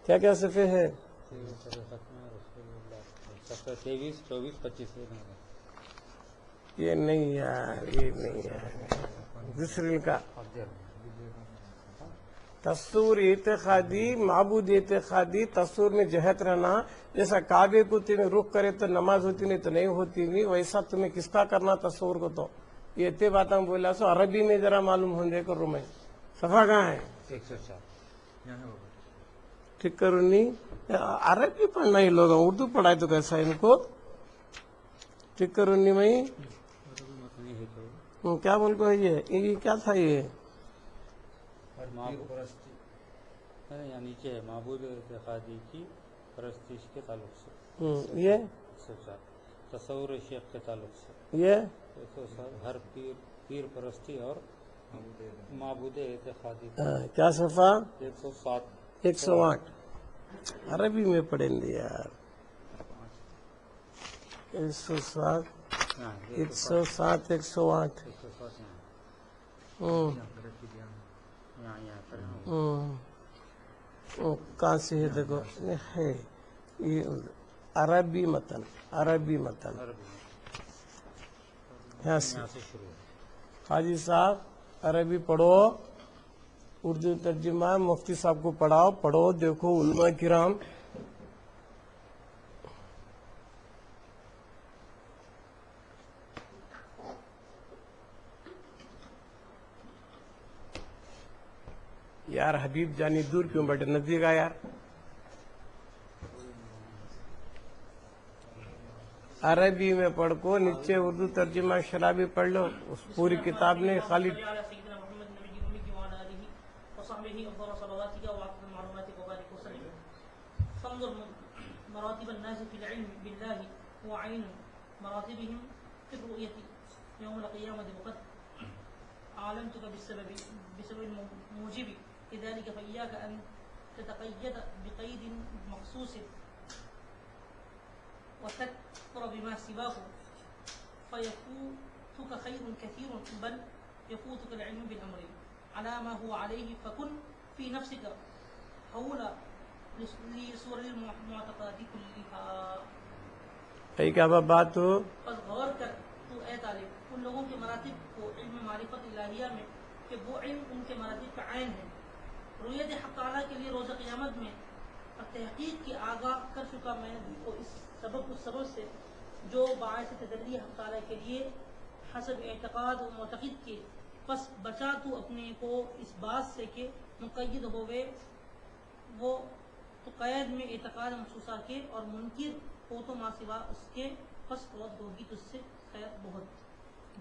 کیا کیا صفحے ہے؟ 23, 24, 25. یہ نہیں یار, یہ نہیں یار. دوسری کا تصور اعتقادی, معبود اعتقادی, تصور میں جہت رہنا. جیسا کعبے کو تمہیں رخ کرے تو نماز ہوتی نہیں تو نہیں ہوتی نہیں, ویسا تمہیں کس کا کرنا تصور کو. تو یہ اتنے باتیں بولا سو عربی میں ذرا معلوم ہونے کروں میں. صفحہ کہاں ہے؟ 104. ٹھیک کروں نہیں, عربی پڑھنا ہی لوگ, اردو پڑھائے تو کیسا ہے ان کو. ٹھیک کروں نہیں میں. کیا بول کو ہے یہ کیا تھا یہ؟ نیچے ہے معبود اعتقادی کی پرستش کے تعلق سے. یہ 104 تصور شیخ کے تعلق سے. یہ 107 ہر پیر پرستی اور معبود اعتقادی. کیا صفحہ؟ 107. 108 عربی میں پڑھیں گے یار. 107 107 108. کہاں سے ہے دیکھو ہے یہ عربی متن, عربی متن یہاں سے. حاجی صاحب عربی پڑھو, اردو ترجمہ مفتی صاحب کو پڑھاؤ, پڑھو دیکھو علماء کرام. یار حبیب جانی دور کیوں بیٹھے, نزدیک آ یار. عربی میں پڑھ کو, نیچے اردو ترجمہ شرابی پڑھ لو. اس پوری کتاب نے خالی مراتب الناس في العلم بالله وعين مراتبهم في الرؤية يوم القيامة وقد أعلمتك بسبب الموجب لذلك فإياك أن تتقيد بقيد مخصوص وتكفر بما سواه فيفوتك خير كثير بل يفوتك العلم بالأمر على ما هو عليه فكن في نفسك حول لصور المعتقدات كلها. کئی کیا بات ہو. بس غور کر تو اے طالب ان لوگوں کے مراتب کو علم معرفت الہیہ میں کہ وہ علم ان کے مراتب کا عین ہے. رؤیت حق تعالیٰ کے لیے روز قیامت میں اور تحقیق کی آگاہ کر چکا میں کو اس سبب سے جو باعث تجلی حق تعالیٰ کے لیے حسب اعتقاد و معتقد کے. پس بچا تو اپنے کو اس بات سے کہ مقید ہوئے وہ تو قید میں اعتقاد مخصوصہ کے اور منکر ہو تو ما سوا اس کے. پس فوت ہوگی تجھ سے خیر بہت,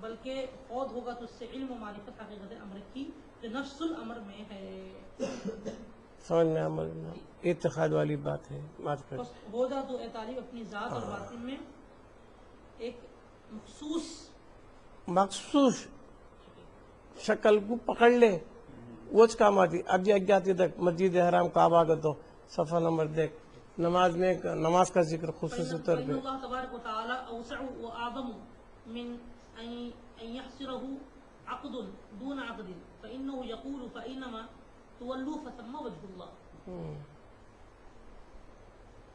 بلکہ فوت ہوگا تجھ سے علم و معرفت حقیقت امر کی جو نفس الامر میں ہے. سمجھ میں عمل اعتقاد والی بات ہے. بس ہو جا تو اے طالب اپنی ذات اور باطن میں ایک مخصوص شکل کو پکڑ لے, وہ کام آتی. اب یہ جاتی تک مسجد حرام کعبہ کا تو صفحہ نمبر دیکھ. نماز میں نماز کا ذکر خصوصی طور پہ اللہ تبارک و تعالی اوسع و اعظم من ان يحصره عقد دون عقد فانه يقول فانما تولوا فثم وجه الله.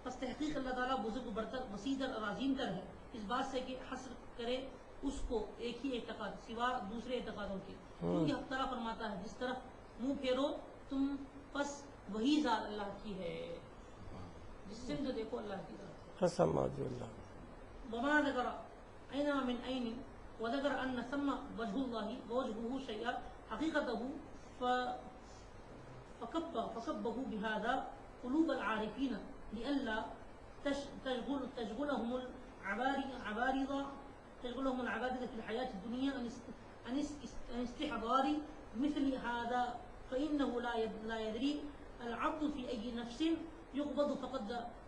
پس تحقیق اللہ تعالیٰ بزرگ و برتر وسیع تر اور عظیم تر ہے اس بات سے کہ حسر کرے اس کو ایک ہی اعتقاد سوا دوسرے اعتقادوں کے، کیونکہ حق تعالیٰ فرماتا ہے جس طرف منہ پھیرو تم پس وہی ذات اللہ کی ہے، جس سے جو دیکھو اللہ کی ذات ہے۔ قسم اللہ وما ذکر اینما من عین وذکر ان ثم وجہ اللہ ووجہہ شیئا حقیقتہ فکبہ بہذا قلوب العارفین لئلا تشغلهم العوارض في الحياة الدنيا عن استحضار مثل هذا، فإنه لا يدري العبد في أي نفس يقبض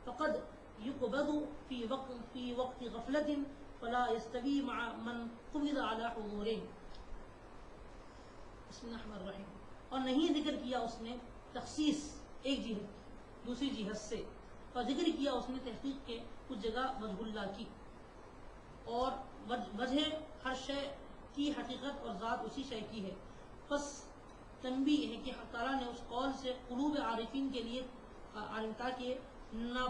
فقد يقبض في وقت غفلة فلا يستوي مع من قبض على حضوره۔ بسم اللہ الرحمن الرحیم۔ اور نہیں ذکر کیا اس نے تخصیص ایک جہت دوسری جہت سے، اور ذکر کیا اس نے تحقیق کے کچھ جگہ وجہ اللہ کی، اور وجہ ہر شے کی حقیقت اور ذات اسی شے کی ہے۔ پس تنبیہ ہے کہ حق تعالیٰ نے اس قول سے قلوب عارفین کے لیے تاکہ نہ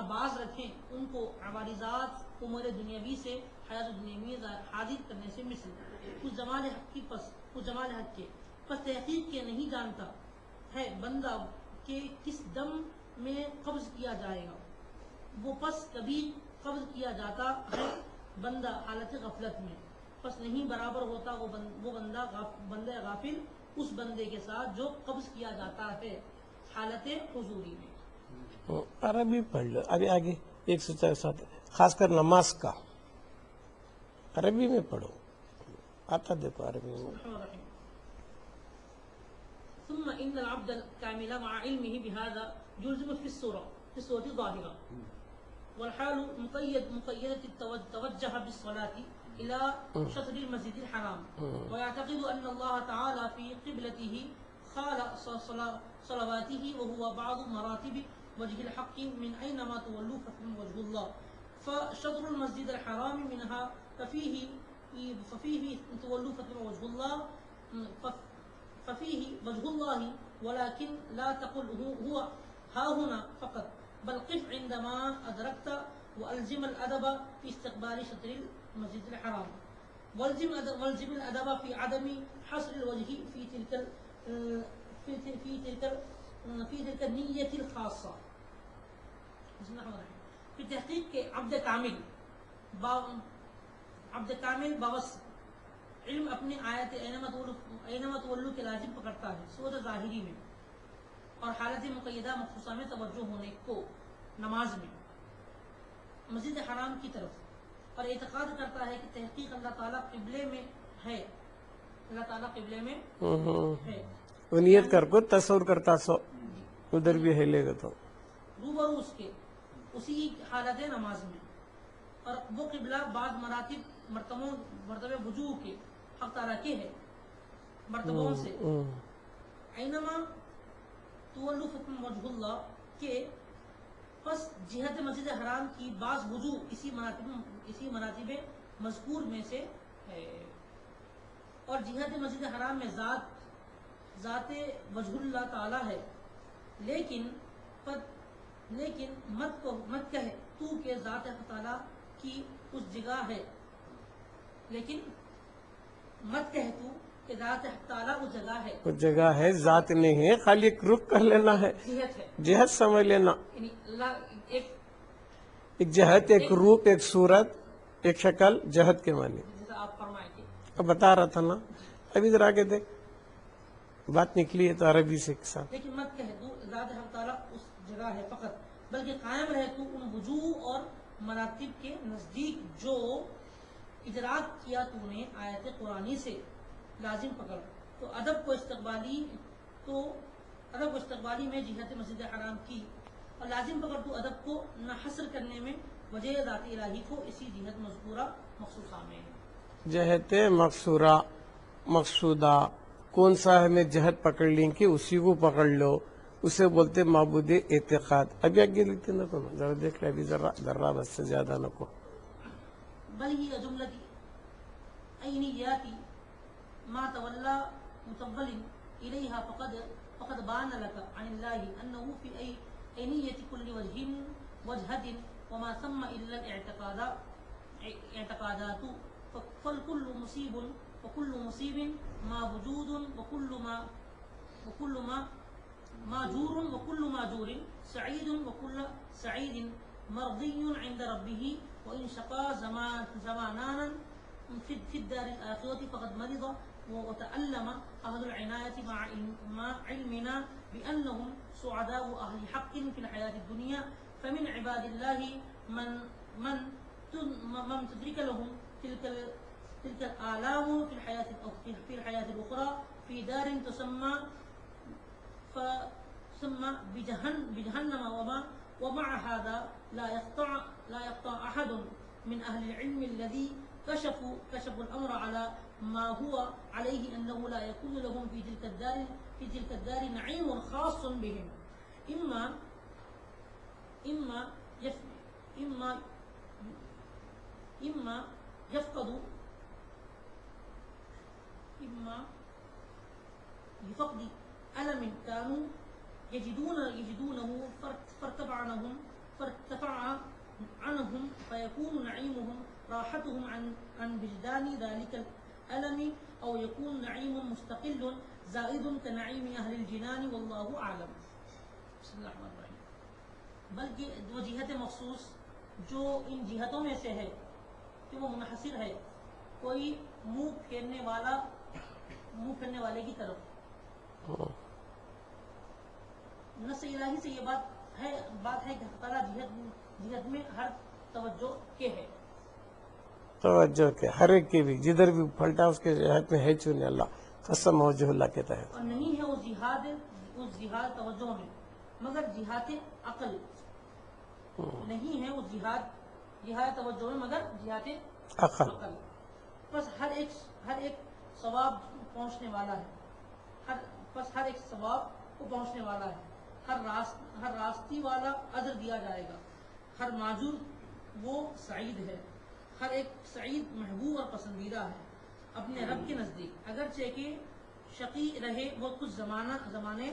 باز رکھیں ان کو عوارضات امور دنیاوی سے حیات دنیاوی حاضر کرنے سے، مثل اس جمال حق کی پس تحقیق کے نہیں جانتا ہے بندہ کہ کس دم میں قبض کیا جائے گا، وہ پس کبھی قبض کیا جاتا ہے بندہ حالت غفلت میں، پس نہیں برابر ہوتا وہ بندہ غافل اس بندے کے ساتھ جو قبض کیا جاتا ہے حالت حضوری میں۔ عربی پڑھ لو ابھی آگے 107 خاص کر نماز کا عربی میں پڑھو، آتا دیکھو عربی میں۔ ثم ان العبد الكامل مع علمه بهذا يلزم في الصورة الظاهرة والحال مقيدة توجه بالصلاة إلى شطر المسجد الحرام ويعتقد أن الله تعالى في قبلته خال صلواته وهو بعض مراتب وجه الحق من أينما تولوا فثم وجه الله، فشطر المسجد الحرام منها ففيه تولوا فثم وجه الله ففيه وجه الله، ولكن لا تقل هو ها هنا فقط، بل قف عندما أدركت والزم الأدب في استقبال شطر المسجد الحرام، والزم الأدب في عدم حصر الوجه في تلك النية الخاصة۔ في تحقیق کے عبد کامل باوس علم اپنے آیت اینما تولو کے لازم پکڑتا ہے صورت ظاہری میں اور حالت مقیدہ مخصوصہ میں توجہ ہونے کو نماز میں مسجد حرام کی طرف، اور اعتقاد کرتا ہے کہ تحقیق اللہ تعالیٰ قبلے میں ہے، اللہ تعالیٰ قبلے میں ہے، نیت کر کو تصور کرتا سو ادھر بھی ہلے گا تو روبرو اس کے اسی حالت نماز میں، اور وہ قبلہ بعض مرتبہ وجوہ کے حق تعالیٰ کے ہے مرتبوں سے، اینما تولو فتم وجہ اللہ کے، پس جہت مسجد حرام کی بعض وجوہ اسی مراتب مذکور میں سے ہے، اور جہت مسجد حرام میں ذات وجہ اللہ تعالیٰ ہے، لیکن مت کہہ تو کہ ذات تعالیٰ کی اس جگہ ہے، لیکن مت کہہ تو کہ ذات تعالیٰ اس جگہ ہے، وہ جگہ ہے ذات نہیں ہے، خالی ایک رخ کر لینا ہے، جہت ہے، جہت سمجھ لینا، یعنی اللہ ایک ایک جہت، ایک روپ، ایک صورت، ایک شکل، جہت کے معنی جیسا آپ فرمائیں کہ اب بتا رہا تھا نا، ابھی ذرا آگے دیکھ بات نکلی ہے تو عربی سے کے ساتھ، لیکن مت کہہ تو ذات حق تعالیٰ اس جگہ ہے فقط، بلکہ قائم رہ تو ان وجوہ اور مراتب کے نزدیک جو ادراک کیا تو نے آیت قرآنی سے لازم پکڑ، تو ادب کو استقبالی میں جہت مسجد حرام کی، اور لازم پکڑ تو ادب کو نہ حصر کرنے میں وجہ ذات الہی کو اسی جہت مذکورہ مخصوصہ میں۔ جہت مقصورہ مقصودہ کون سا ہے، میں جہت پکڑ لیں کہ اسی کو پکڑ لو، اسے بولتے معبود اعتقاد۔ ابھی آگے لکھتے نہ کو ذرا دیکھ لے، ابھی ذرا بس سے زیادہ نہ کو، بل ہی جملتی عینیاتی ما تولا متول الیہا فقد بان لک عن اللہ انہ عینیت کل وجہۃ وما ثم الا الاعتقادات فالکل مصیب وكل مصیب ما وجود وكل ما ماجور وكل ماجور سعید وكل سعید مرضی عند ربه وإن شقى زمانانا في الدار الآخرة فقد مرض وتألم أهل العناية مع علمنا بأنهم سعداء أهل حق في الحياة الدنيا فمن عباد الله من تدرك لهم تلك الآلام في الحياة الأخرى في دار تسمى بجهنم ومع هذا لا يقطع أحد من أهل العلم الذي كشفوا الأمر على ما هو عليه أنه لا يكون لهم في تلك الدار نعيم خاص بهم إما يفقد ألم كانوا يجدونه فارتفع عنهم فيكون نعيمهم راحتهم عن وجدان ذلك الألم أو يكون نعيم مستقل زائد كنعيم أهل الجنان والله أعلم. بسم اللہ الرحمن الرحیم. بلکہ وہ جہت مخصوص جو ان جہتوں میں سے ہے کہ وہ منحصر ہے کوئی منہ پھیرنے والے کی طرف. نص الہی سے یہ بات ہے کہ اللہ تعالیٰ جہت میں ہر توجہ کے ہے. توجہ کے ہر ایک کی بھی جدھر بھی پھلٹا اس کے جہت میں ہے چونے اللہ قسم موجہ اللہ کے تحت. اور نہیں ہے اس جہاد توجہ میں مگر جہاد عقل. نہیں ہے اس جہاد توجہ میں مگر جہاد عقل. بس ہر ایک ثواب پہنچنے والا ہے. ہر ایک ثواب کو پہنچنے والا ہے. ہر راستی والا اجر دیا جائے گا. ہر معذور وہ سعید ہے. ہر ایک سعید محبوب اور پسندیدہ ہے اپنے رب کے نزدیک اگرچہ کہ شقی رہے وہ کچھ زمانے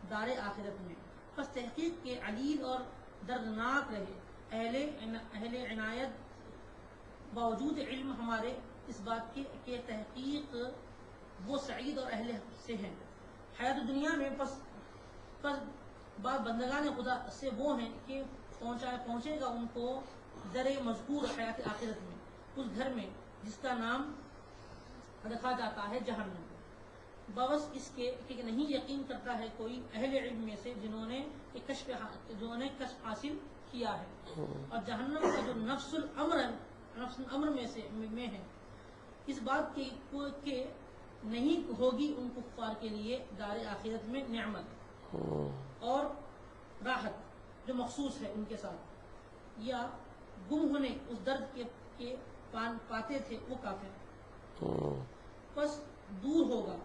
دار آخرت میں. پس تحقیق کے علیل اور دردناک رہے اہل عنایت باوجود علم ہمارے اس بات کے تحقیق وہ سعید اور اہل سے ہیں حیات دنیا میں. پس بعض بندگان خدا سے وہ ہیں کہ پہنچے گا ان کو در مذکور حیات آخرت میں اس گھر میں جس کا نام رکھا جاتا ہے جہنم. باوس اس کے کہ نہیں یقین کرتا ہے کوئی اہل علم میں سے جنہوں نے کشف حاصل کیا ہے. اور جہنم کا جو نفس الامر میں ہے اس بات کی کہ نہیں ہوگی ان کفار کے لیے دار آخرت میں نعمت اور راحت جو مخصوص ہے ان کے ساتھ یا گم ہونے اس درد کے پاتے تھے وہ کافر. پس دور ہوگا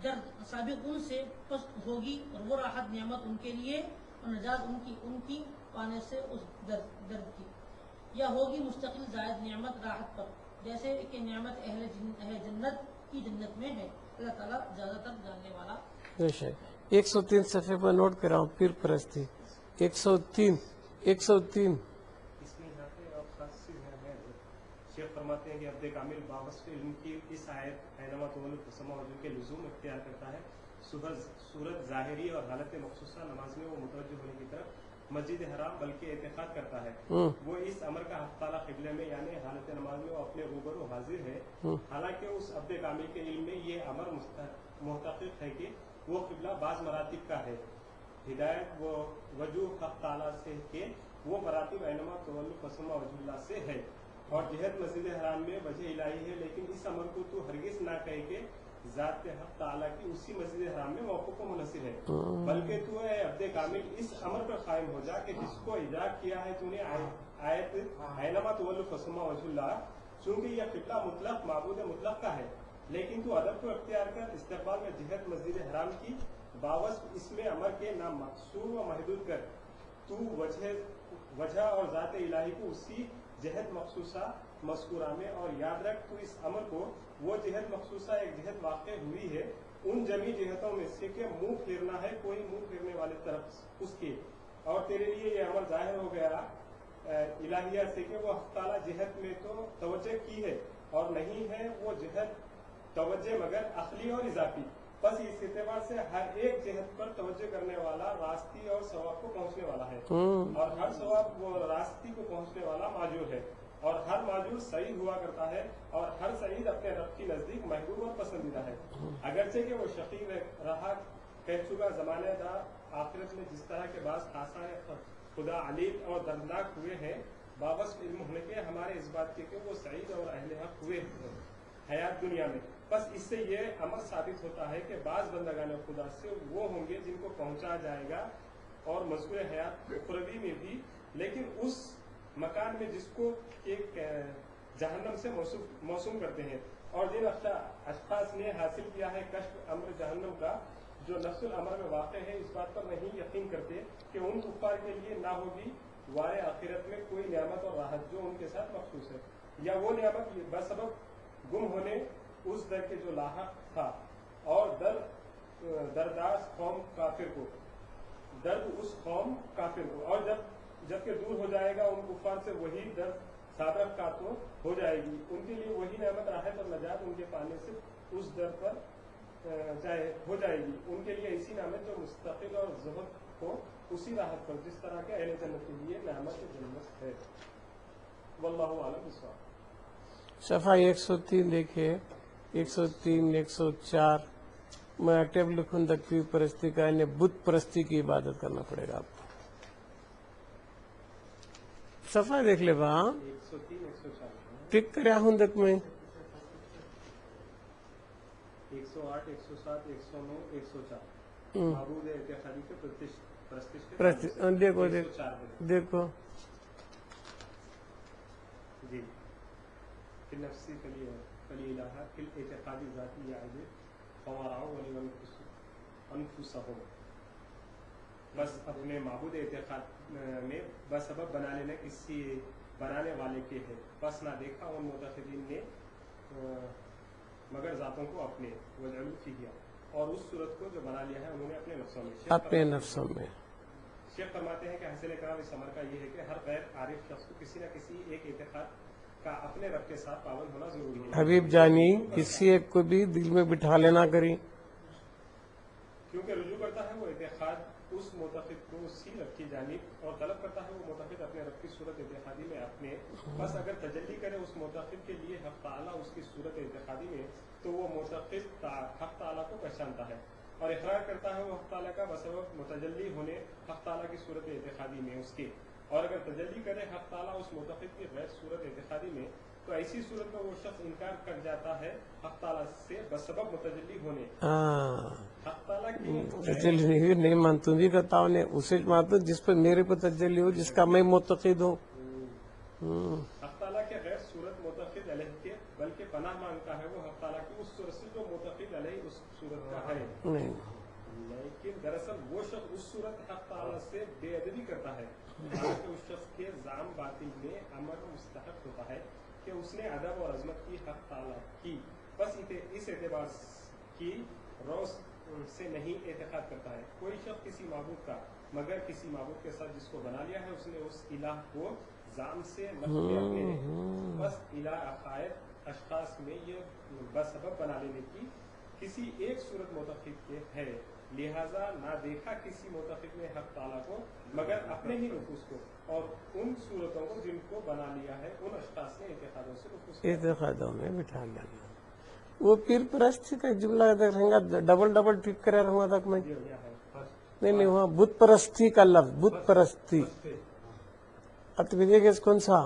درد سابق ان سے پس ہوگی اور وہ راحت نعمت ان کے لیے اور نجات ان کی پانے سے اس درد کی یا ہوگی مستقل زائد نعمت راحت پر جیسے کہ نعمت اہل جنت کی جنت میں ہے. اللہ تعالیٰ زیادہ تر جاننے والا. 103 صفحے پر نوٹ کر رہا ہوں پیر پرستی 103 اس میں یہاں پہ آپ خاص چیز ہے شیخ فرماتے ہیں کہ عبد کامل بابست علم کی اس آیت اینما تولد فسما وجود کے لزوم اختیار کرتا ہے. صورت ظاہری اور حالت مخصوصہ نماز میں وہ متوجہ ہونے کی طرف مسجد حرام بلکہ اعتقاد کرتا ہے. وہ اس امر کا حق تعالیٰ قبلے میں یعنی حالت نماز میں وہ اپنے روبرو حاضر ہے. حالانکہ اس عبد کامل کے علم میں یہ امر محتقق ہے کہ وہ قبلہ بعض مراتب کا ہے. ہدایت وہ وجوہ حق تعالیٰ سے کہ وہ مراتب اینما تولد فسما وجہ اللہ سے ہے اور جہت مسجد حرام میں وجہ الہی ہے. لیکن اس امر کو تو ہرگز نہ کہے کہ ذات حق تعالیٰ کی اسی مسجد حرام میں موقف کو منحصر ہے بلکہ تو اے عبد کامل اس امر پر قائم ہو جا کہ جس کو ایجاد کیا ہے تو نے آیت اینما تولد فسما وجہ اللہ چونکہ یہ قبلہ مطلق معبود مطلق کا ہے لیکن تو ادب کو اختیار کر استقبال میں جہت مسجد حرام کی باوصف اس میں امر کے نام مقصور و محدود کر تو وجہ اور ذات الہی کو اسی جہت مخصوصہ مذکورہ میں اور یاد رکھ تو اس امر کو وہ جہت مخصوصہ ایک جہت واقع ہوئی ہے ان جمی جہتوں میں سے کہ منہ پھیرنا ہے کوئی منہ پھیرنے والے طرف اس کے اور تیرے لیے یہ عمل ظاہر ہو گیا الہیہ سے کہ وہ حق تعالیٰ جہت میں تو توجہ کی ہے اور نہیں ہے وہ جہت توجہ مگر عقلی اور اضافی. بس اس اعتبار سے ہر ایک جہت پر توجہ کرنے والا راستی اور ثواب کو پہنچنے والا ہے اور ہر ثواب وہ راستی کو پہنچنے والا معجور ہے اور ہر معجور سعید ہوا کرتا ہے اور ہر سعید اپنے رب کی نزدیک محبوب اور پسندیدہ ہے. اگرچہ کہ وہ شقی رہا کہہ چکا زمانے دار آخرت میں جس طرح کے بعض آثار خدا علیم اور دردناک ہوئے ہیں وابستہ علم ہونے کے ہمارے اس بات کے کہ وہ سعید اور اہل حق ہوئے حیات دنیا میں. بس اس سے یہ امر ثابت ہوتا ہے کہ بعض بندگان خدا سے وہ ہوں گے جن کو پہنچا جائے گا اور مذکور حیات اخروی میں بھی لیکن اس مکان میں جس کو ایک جہنم سے موسوم کرتے ہیں. اور جن اشخاص نے حاصل کیا ہے کشف امر جہنم کا جو نفس الامر میں واقع ہے اس بات پر نہیں یقین کرتے کہ ان کفار کے لیے نہ ہوگی وار آخرت میں کوئی نعمت اور راحت جو ان کے ساتھ مخصوص ہے یا وہ نعمت بسبب گم ہونے اس در کے جو لاحق تھا اور درداز قوم کافر کو درد اس قوم کافر کو اور جبکہ دور ہو جائے گا ان کفار سے وہی درد سابق کا تو ہو جائے گی ان کے لیے وہی نعمت راحت اور نجات ان کے پانے سے اس در پر ہو جائے گی ان کے لیے ایسی نعمت جو مستقل اور زہد ہو اسی راحت پر جس طرح کے اہل جنت کے لیے نعمت جنت ہے. واللہ اعلم بالصواب. صفحہ 103 دیکھیے 103 104 میں ٹیب لکھوں تکفیر پرستی کا یعنی بت پرستی کی عبادت کرنا پڑے گا آپ کو. صفحہ دیکھ لے با 103 104 ٹک کریا ہوں تک میں 108 107 109 104 معبود اعتقادی کے پرستش دیکھو دیکھو جی فی نفسی فلی الہ فی الاعتقادی ذاتی یعید فوارعو ولی انفسہم. بس اپنے معبود اعتقاد میں بس سبب بنا لینا کسی بنانے والے کے ہے بس نہ دیکھا ان متخذین نے مگر ذاتوں کو اپنے وجعلوا فیہ اور اس صورت کو جو بنا لیا ہے انہوں نے اپنے نفسوں میں. اپنے نفسوں میں شیخ فرماتے ہیں کہ حاصل کلام اس عمر کا یہ ہے کہ ہر غیر عارف شخص کو کسی نہ کسی ایک اعتقاد کا اپنے رب کے ساتھ پابند ہونا ضروری ہے. حبیب جانی کسی ایک کو بھی دل میں بٹھا لینا کری کیونکہ رجوع کرتا ہے وہ اعتقاد اس معتقد کو اسی رب کی جانب اور طلب کرتا ہے وہ معتقد اپنے رب کی صورت اعتقادی میں اپنے بس اگر تجلی کرے اس معتقد کے لیے حق تعالیٰ اس کی صورت اعتقادی میں تو وہ معتقد حق تعالیٰ کو پہچانتا ہے اور اقرار کرتا ہے وہ حق تعالیٰ کا بسبب متجلی ہونے حق تعالیٰ کی صورت اعتقادی میں اس کے. اور اگر تجلی کرے حق تعالیٰ اس معتقد کی غیر صورت اعتقادی میں تو ایسی صورت میں وہ شخص انکار کر جاتا ہے حق تعالیٰ سے بسبب متجلی ہونے حق تعالیٰ کی تجلی نہیں مانتا بھی کرتا ہوں اسے مانتا جس پہ میرے پہ تجلی ہو جس کا میں معتقد ہوں. حق تعالیٰ کے غیر صورت معتقد علیہ کے بلکہ پناہ مانگتا ہے وہ حق تعالیٰ کی اس صورت سے جو معتقد علیہ اس صورت کا ہے لیکن دراصل وہ شخص اس صورت حق تعالیٰ سے بے ادبی کرتا ہے حالانکہ اس شخص کے زعم باطل میں امر مستحق ہوتا ہے کہ اس نے ادب اور عظمت کی حق تعالیٰ کی بس اس اعتبار کی روز سے نہیں اعتقاد کرتا ہے. کوئی شخص کسی معبود کا مگر کسی معبود کے ساتھ جس کو بنا لیا ہے اس نے اس الہ کو زعم سے نفی اپنے بس الہ عقائد اشخاص میں یہ بس سبب بنا لینے کی کسی ایک صورت معتقد کے ہے لہذا نہ دیکھا کسی معتقد نے حق تعالیٰ کو مگر اپنے ہی نفوس کو اور ان صورتوں کو جن کو بنا لیا ہے ان اشخاص نے اعتقادوں سے نفوس اعتقادوں میں بٹھا لینا. وہ پیر پرستی کا جملہ رہے گا ڈبل ڈبل ٹک کرے رہوں گا تک میں نہیں وہاں بت پرستی کا لفظ بت پرستی اب تو دیکھے کون سا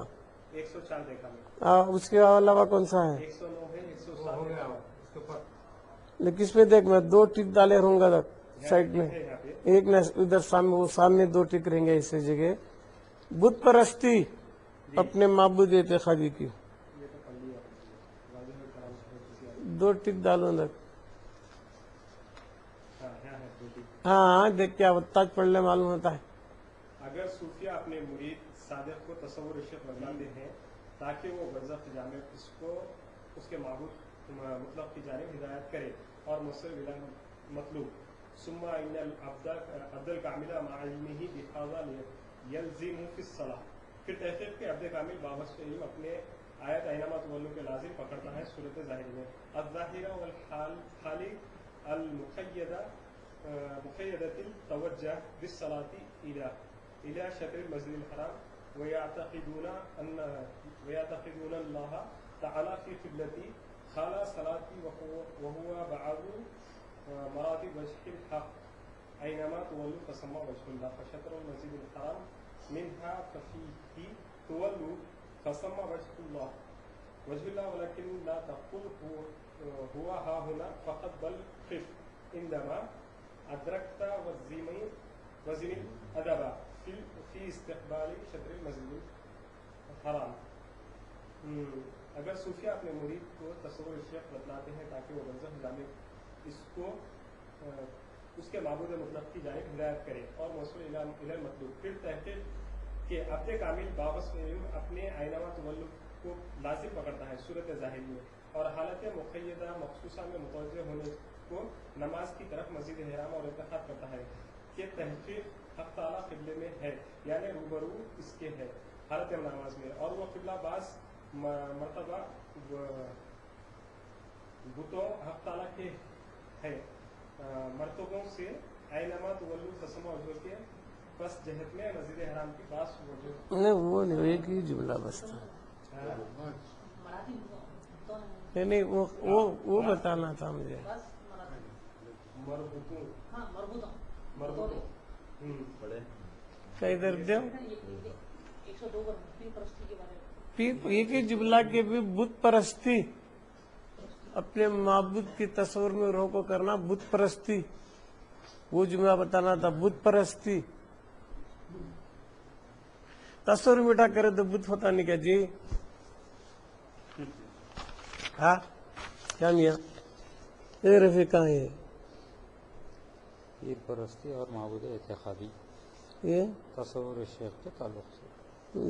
104 دیکھا اس کے علاوہ کون سا ہے 109 ہے 107 لیکن اس پہ دیکھ میں 2 ٹک ڈالے رہوں گا سائڈ میں ایک نہ ادھر سامنے وہ سامنے 2 ٹک رہیں گے اسی جگہ بت پرستی اپنے معبود اعتقادی کی 2 ٹک ڈالوں گا. ہاں دیکھ کیا تاج پڑھ لے معلوم ہوتا ہے. اگر صوفیہ اپنے مرید صادق کو تصور عشق بتاتے ہیں تاکہ وہ برزخ جامع اس کو اس کے معبود مطلب کی جانب ہدایت کرے اور مصر مطلوب ثم ان العبد الکامل مع علمه بهذا يلزم في الصلاة. پھر تحقیق کے عبد کامل بابس علم اپنے آیت اینما تولوا کے لازم پکڑتا ہے صورت ظاہر میں. الظاہرہ والحال المقیدہ التوجہ بالصلاة الى شطر المسجد الحرام ويعتقدون الله تعالى في قبلتي خالى صلاتي وهو بعض مراتب وجه الحق أينما تولوا فثم وجه الله فشطر المسجد الحرام منها ففيه تولوا فثم وجه الله ولكن لا تقل هو ها هنا فقط بل قف عندما أدركت وزن الأدب في استقبال شطر المسجد الحرام. اگر صوفیہ اپنے مرید کو تصور شیخ بتلاتے ہیں تاکہ وہ منظر جامع اس کو اس کے معبود مطلق کی جانب ہدایت کرے اور موصول الی المطلوب. پھر تحقیق کہ عبد کامل بابس علم اپنے اینما تولوا کو لازم پکڑتا ہے صورت ظاہر میں اور حالت مقیدہ مخصوصہ میں متوجہ ہونے کو نماز کی طرف مسجد حرام اور انتخاب کرتا ہے کہ تحقیق حق تعالیٰ قبلے میں ہے یعنی روبرو اس کے ہے حالت نماز میں اور وہ قبلہ بعض مرتبہ بتوں حق تعالیٰ کے ہے مرتبوں سے اینما تولوا فثم وجہ کے بس جہت میں مسجد حرام کی پاس نہیں وہ نہیں ایک ہی جملہ بس تھا نہیں وہ بتانا تھا مجھے کیا ادھر دو ایک ہی جملہ کے بھی بت پرستی اپنے معبود کی تصور میں روکو کرنا بت پرستی وہ جملہ بتانا تھا بت پرستی تصور میٹھا کرے تو بت ہوتا نہیں کیا جی ہاں کیا میاں یہ رفیق کہاں ہے پیر پرستی اور معبود اعتقادی یہ تصور شیخ کے تعلق سے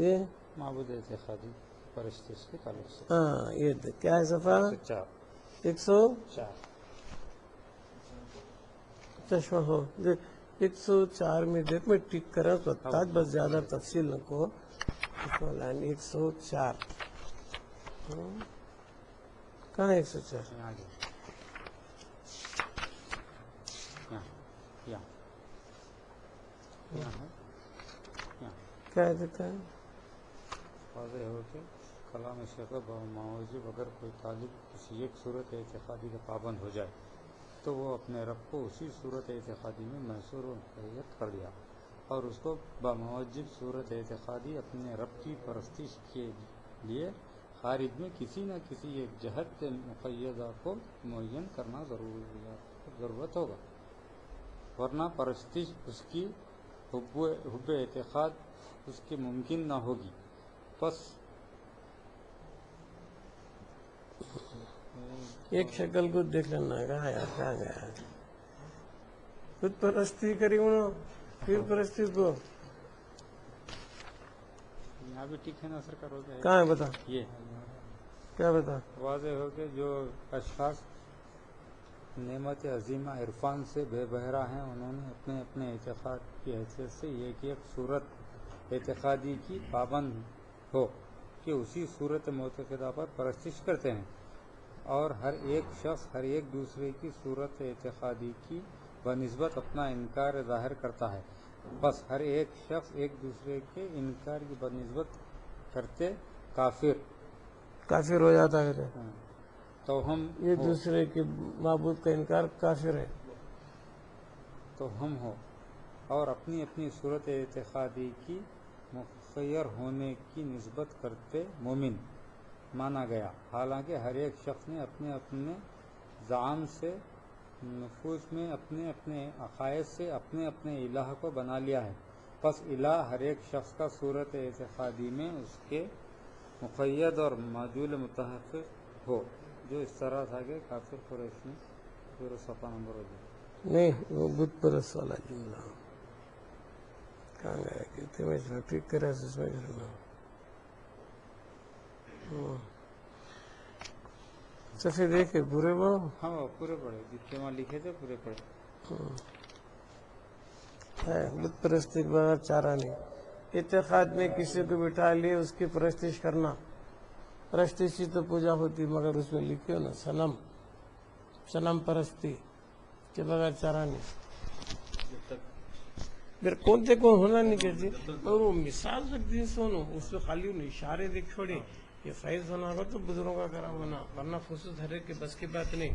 یہ معبود اعتقادی پرستش کے تعلق سے ہاں یہ کیا ہے صفحہ 104 چشمہ ہو 104 میں دیکھ میں ٹک کرا تو تاج بس زیادہ تفصیل نہ کو لائن 104 کہاں ہے 104 کیا دیتا ہے واضح ہو کہ کلام شیخ باوجود اگر کوئی طالب کسی ایک صورت اعتقادی کا پابند ہو جائے تو وہ اپنے رب کو اسی صورت اعتقادی میں محصور و مقید کر لیا اور اس کو بموجب صورت اعتقادی اپنے رب کی پرستش کے لیے خارج میں کسی نہ کسی ایک جہت مقیدہ کو معین کرنا ضرورت ہوگا ورنہ پرستش اس کی حب اعتقاد اس کی ممکن نہ ہوگی. بس ایک شکل کو دیکھ لینا کہاں گیا خود پرستی کری انہوں پھر پرستی کو یہاں بھی ٹھیک ہے نا سرکار ہو جائے کہاں ہے بتا یہ کیا بتا واضح ہو کہ جو اشخاص نعمت عظیمہ عرفان سے بے بہرہ ہیں انہوں نے اپنے اپنے اعتقاد کی حیثیت سے ایک صورت اعتقادی کی پابند ہو کہ اسی صورت معتقدہ پر پرستش کرتے ہیں اور ہر ایک شخص ہر ایک دوسرے کی صورت اعتقادی کی بنسبت اپنا انکار ظاہر کرتا ہے. بس ہر ایک شخص ایک دوسرے کے انکار کی بنسبت کرتے کافر ہو جاتا ہے تو ہم ایک دوسرے کے معبود کا انکار کافر ہے تو ہم ہو اور اپنی اپنی صورت اعتقادی کی مخیر ہونے کی نسبت کرتے مومن مانا گیا. حالانکہ ہر ایک شخص نے اپنے اپنے زعم سے نفوس میں اپنے اپنے عقائد سے اپنے اپنے الہ کو بنا لیا ہے. پس الہ ہر ایک شخص کا صورت اعتقادی میں اس کے مقید اور معدول متحقق ہو جو اس طرح تھا کہ کافر قریش نے پورا صفحہ نمبر ہو جائے نہیں وہ بت پرست والا جملہ کہاں گیا کہتے میں ٹھیک کرا اس میں صفحے دیکھے پورے وہ ہاں پورے پڑھے جتنے وہاں لکھے تھے پورے پڑھے ہے بت پرستی کے بغیر چارہ نہیں. اتحاد میں کسی کو بٹھا لیے اس کی پرستش کرنا، پرستشی تو پوجا ہوتی مگر اس میں لکھیو نا صنم پرستی کے بغیر چارہ نہیں. پھر کون سے کون ہونا نہیں کہتے اور وہ مثال رکھتی ہے سونو اس پہ خالی انہیں اشارے دیکھ چھوڑے. یہ فیض ہونا ہوگا تو بزرگوں کا کرا ہونا، ورنہ خصوص ہر ایک کے بس کی بات نہیں.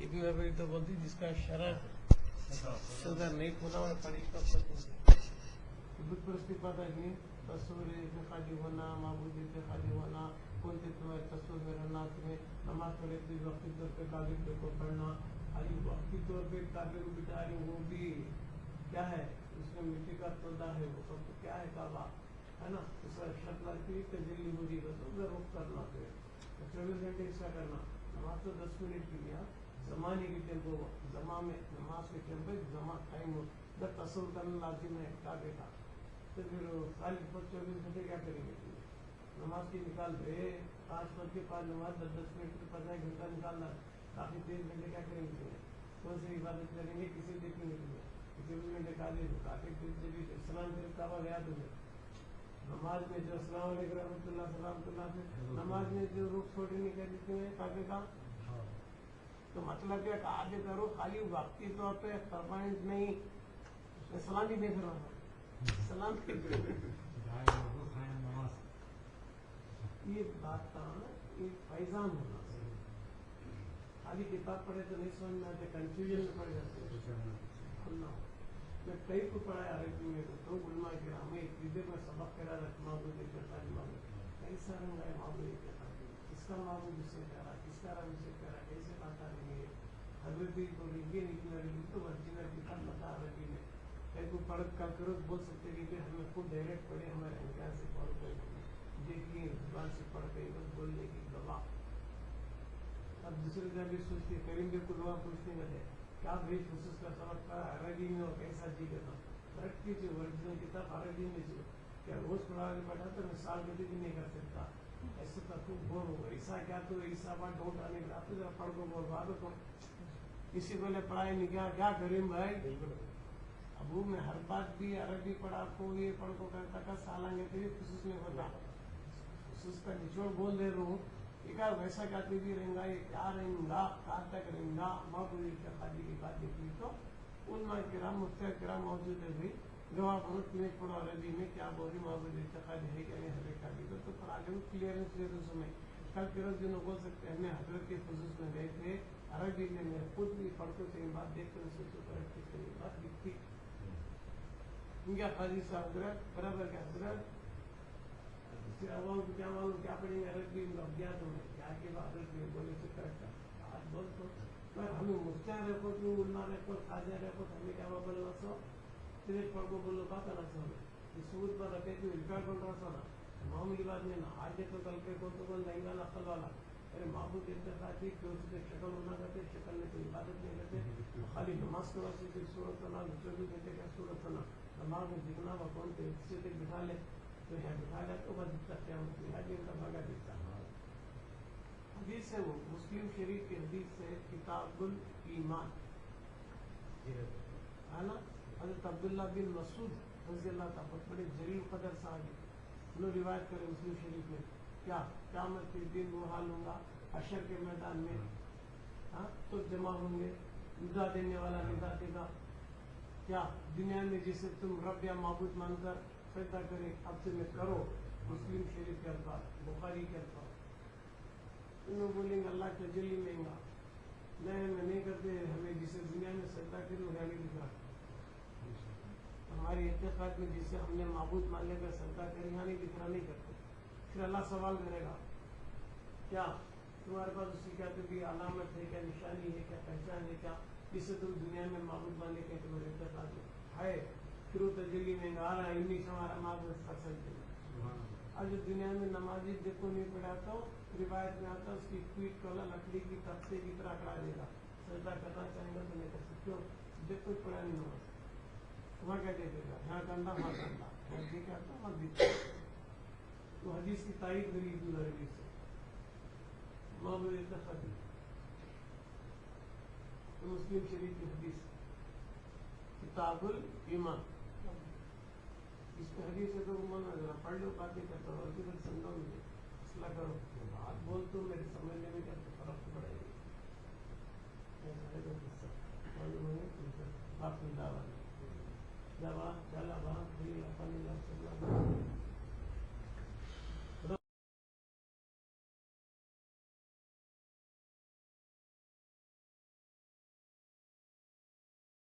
ابن ابی تو بولتی جس کا شرع صدر نہیں کھولا اور پڑی کا بت پرستی پتہ نہیں. تصور اتحادی ہونا، معبود اتحادی ہونا، کون سے تمہارے تصور میں رہنا، تمہیں نماز پڑھے تھے وقتی طور پہ کابل کو پڑھنا. آئی وقتی طور پہ کابل کو بٹا رہی وہ بھی کیا ہے، اس میں مٹی کا تولدہ ہے، وہ سب کیا ہے کعبہ ہے نا. اس کا شرط لگتی تجلی ہوگی تو رخ کرنا، پھر 24 گھنٹے اس کا کرنا. نماز تو 10 منٹ کی گیا زمانے کے ٹیمپو زمان میں نماز کے ٹیمپو زمان ٹائم جب تصور کرنا لازم ہے کعبے کا. تو پھر خالی 24 گھنٹے کیا کریں گے؟ نماز کی نکال دے 5 وقت کے بعد نماز 10 منٹ کے 15 گھنٹہ نکالنا، کافی 3 گھنٹے کیا کریں گے؟ کون سی عبادت کریں گے؟ کسی دیکھیں گے تمہیں 24 گھنٹے کالے کافی اسلام سے کعبہ گیا تمہیں. نماز میں جو السلام علیکم رحمۃ اللہ سلام اللہ سے نماز میں جو رخ چھوڑی نہیں کر دیتے ہیں کعبے کا، تو مطلب کیا کعبے کا رخ خالی وقتی طور پہ پرماننٹ نہیں، سلام بھی نہیں کروانا سلام یہ بات کا ایک فیضان ہونا. خالی کتاب پڑھے تو نہیں سمجھ میں آتے، کنفیوژن میں پڑ جاتے. میں کئی کو پڑھایا عربی میں تو علماء کرام میں ایک ویڈیو میں سبق کرا رہا معبود اتحادی معبود کیسا رنگ ہے معبود اتحادی، کس کا معبود اسے کرا، کس کا رنگ اسے کرا، کیسے پاتا نہیں ہے. حضرت کو یہ نکلا عربی تو ورجنل کتاب بتا عربی میں کئی کو پڑھ کر کرو بول سکتے کہ ہمیں خود ڈائریکٹ پڑھے ہمارے امتحان سے پڑھ کر دیکھیے زبان سے پڑھ کے بس بولنے کی گواہ. اب دوسرے جب بھی سوچتے کریم بھی کو دعا پوچھنے لگے کیا بھائی خصوص کا سبق پڑھا عربی میں اور کیسا جی کرنا رکھتی جو ورجنل کتاب عربی میں جو کیا روز پڑھا کے پڑھا تو میں سال میں بھی نہیں کر سکتا. ایسے تو خوب بور ہو ایسا کیا تو ایسا بات ڈھونڈ آنے کا تو ذرا پڑھ کو بول بات کو کسی کو نے پڑھائی نہیں کیا کریم بھائی. ابو میں ہر بات بھی عربی پڑھا کو یہ پڑھ کو کرتا کا سالانگے تو یہ خصوص میں ہوتا خصوص کا نچوڑ بول دے رہا ہوں. ایک ویسا کہتے بھی رہیں گا یہ کیا رہیں گا کہاں تک رہیں گا معبود اتحادی کی بات دیکھی تو علماء کرام مفتیٰ کرام موجود ہے بھی گواہ بنو تمہیں پڑھو عربی میں کیا بول رہی معبود اتحادی ہے کہ نہیں حضرت کا بھی تو پڑھا لیں کلیئرنس لے رسو میں کل کے روز دنوں بول سکتے ہیں ہمیں حضرت کے خصوص میں گئے تھے عربی میں میں خود بھی پڑھتے تھے بات دیکھ کر سوچو پرکتی کری بات دکھتی کیا قاضی صاحب حضرت برابر کیا حضرت پھر عوام کو کیا معلوم کیا پڑھیں گے عربی میں ابیات میں کیا کے بعد میں بولے سے کرتا آج بول تو پر ہمیں مفتیاں رکھو تو علماء رکھو خاجہ رکھو ہمیں کیا بولنا سو پھر ایک پڑھ کو بولو بات کرنا سو میں سعود پر رکھے تو ریکارڈ بن رہا سو نا معمولی بات میں نا آج تو کل کے کو تو بول نہیں والا عقل والا ارے معبود اتحادی کہ اس کے شکل ہونا کرتے شکل میں کوئی عبادت نہیں کرتے خالی نماز کے واسطے کوئی صورت ہونا 24 گھنٹے کا صورت ہونا نماز میں دکھنا وہ کون سے حصے تک بٹھا لے تو یہاں بٹھا لے تو بس دکھتا کیا ہوتی ہے آج کا بھاگا دکھتا حدیث ہے وہ مسلم شریف کی حدیث سے کتاب الایمان ہے نا. حضرت عبداللہ بن مسعود رضی اللہ تعالیٰ بہت بڑے جلیل قدر صاحب انہوں روایت کرے مسلم شریف میں کیا قیامت کے دن وہ حال ہوں گا حشر کے میدان میں ہاں تو جمع ہوں گے ندا دینے والا ندا دے گا کیا دنیا میں جسے تم رب یا معبود مان کر سجدہ کرے اب سے میں کرو. مسلم شریف کے الفاظ بخاری کے الفاظ انہوں بولیں گے اللہ کے جلی لیں گا نہیں کرتے ہمیں جسے دنیا میں سجدہ کرے وہ نہیں دکھ رہا ہمارے اعتقاد میں جسے ہم نے معبود مان لے کر سجدہ کرے یہاں نہیں دکھ رہا نہیں کرتے. پھر اللہ سوال کرے گا کیا تمہارے پاس اس کی کیا تو بھی علامت ہے کیا نشانی ہے کیا پہچان ہے کیا جسے تم دنیا میں معبود مان لے کے تمہارے اعتقاد میں ہے. پھر وہ تجلی میں آ رہا ہے انہیں سے ہمارا معبود کر سکتے ہیں. آج دنیا میں نمازی دیکھو نہیں پڑا تو روایت میں آتا اس کی پیٹ کو لکڑی کی تختے کی طرح کھڑا دے گا سجدہ کرنا چاہیں گا تو نہیں کر سکتے کیوں دیکھو پڑا نہیں ہوگا وہاں کیا دے گا یہاں کرنا وہاں کرنا دیکھا تو وہاں دیکھا تو حدیث کی تائید میری عبد العربی سے معبود اتحادی مسلم شریف کی حدیث مفتاح الایمان. اس میں حدیث ہے تو مولانا ذرا پڑھ لو باتیں کرتا ہوں اور پھر سمجھو مجھے مسئلہ کرو. بات بولتا ہوں میرے سمجھنے میں کیا فرق پڑے گی. معلوم ہے باقی دعویٰ چلا بات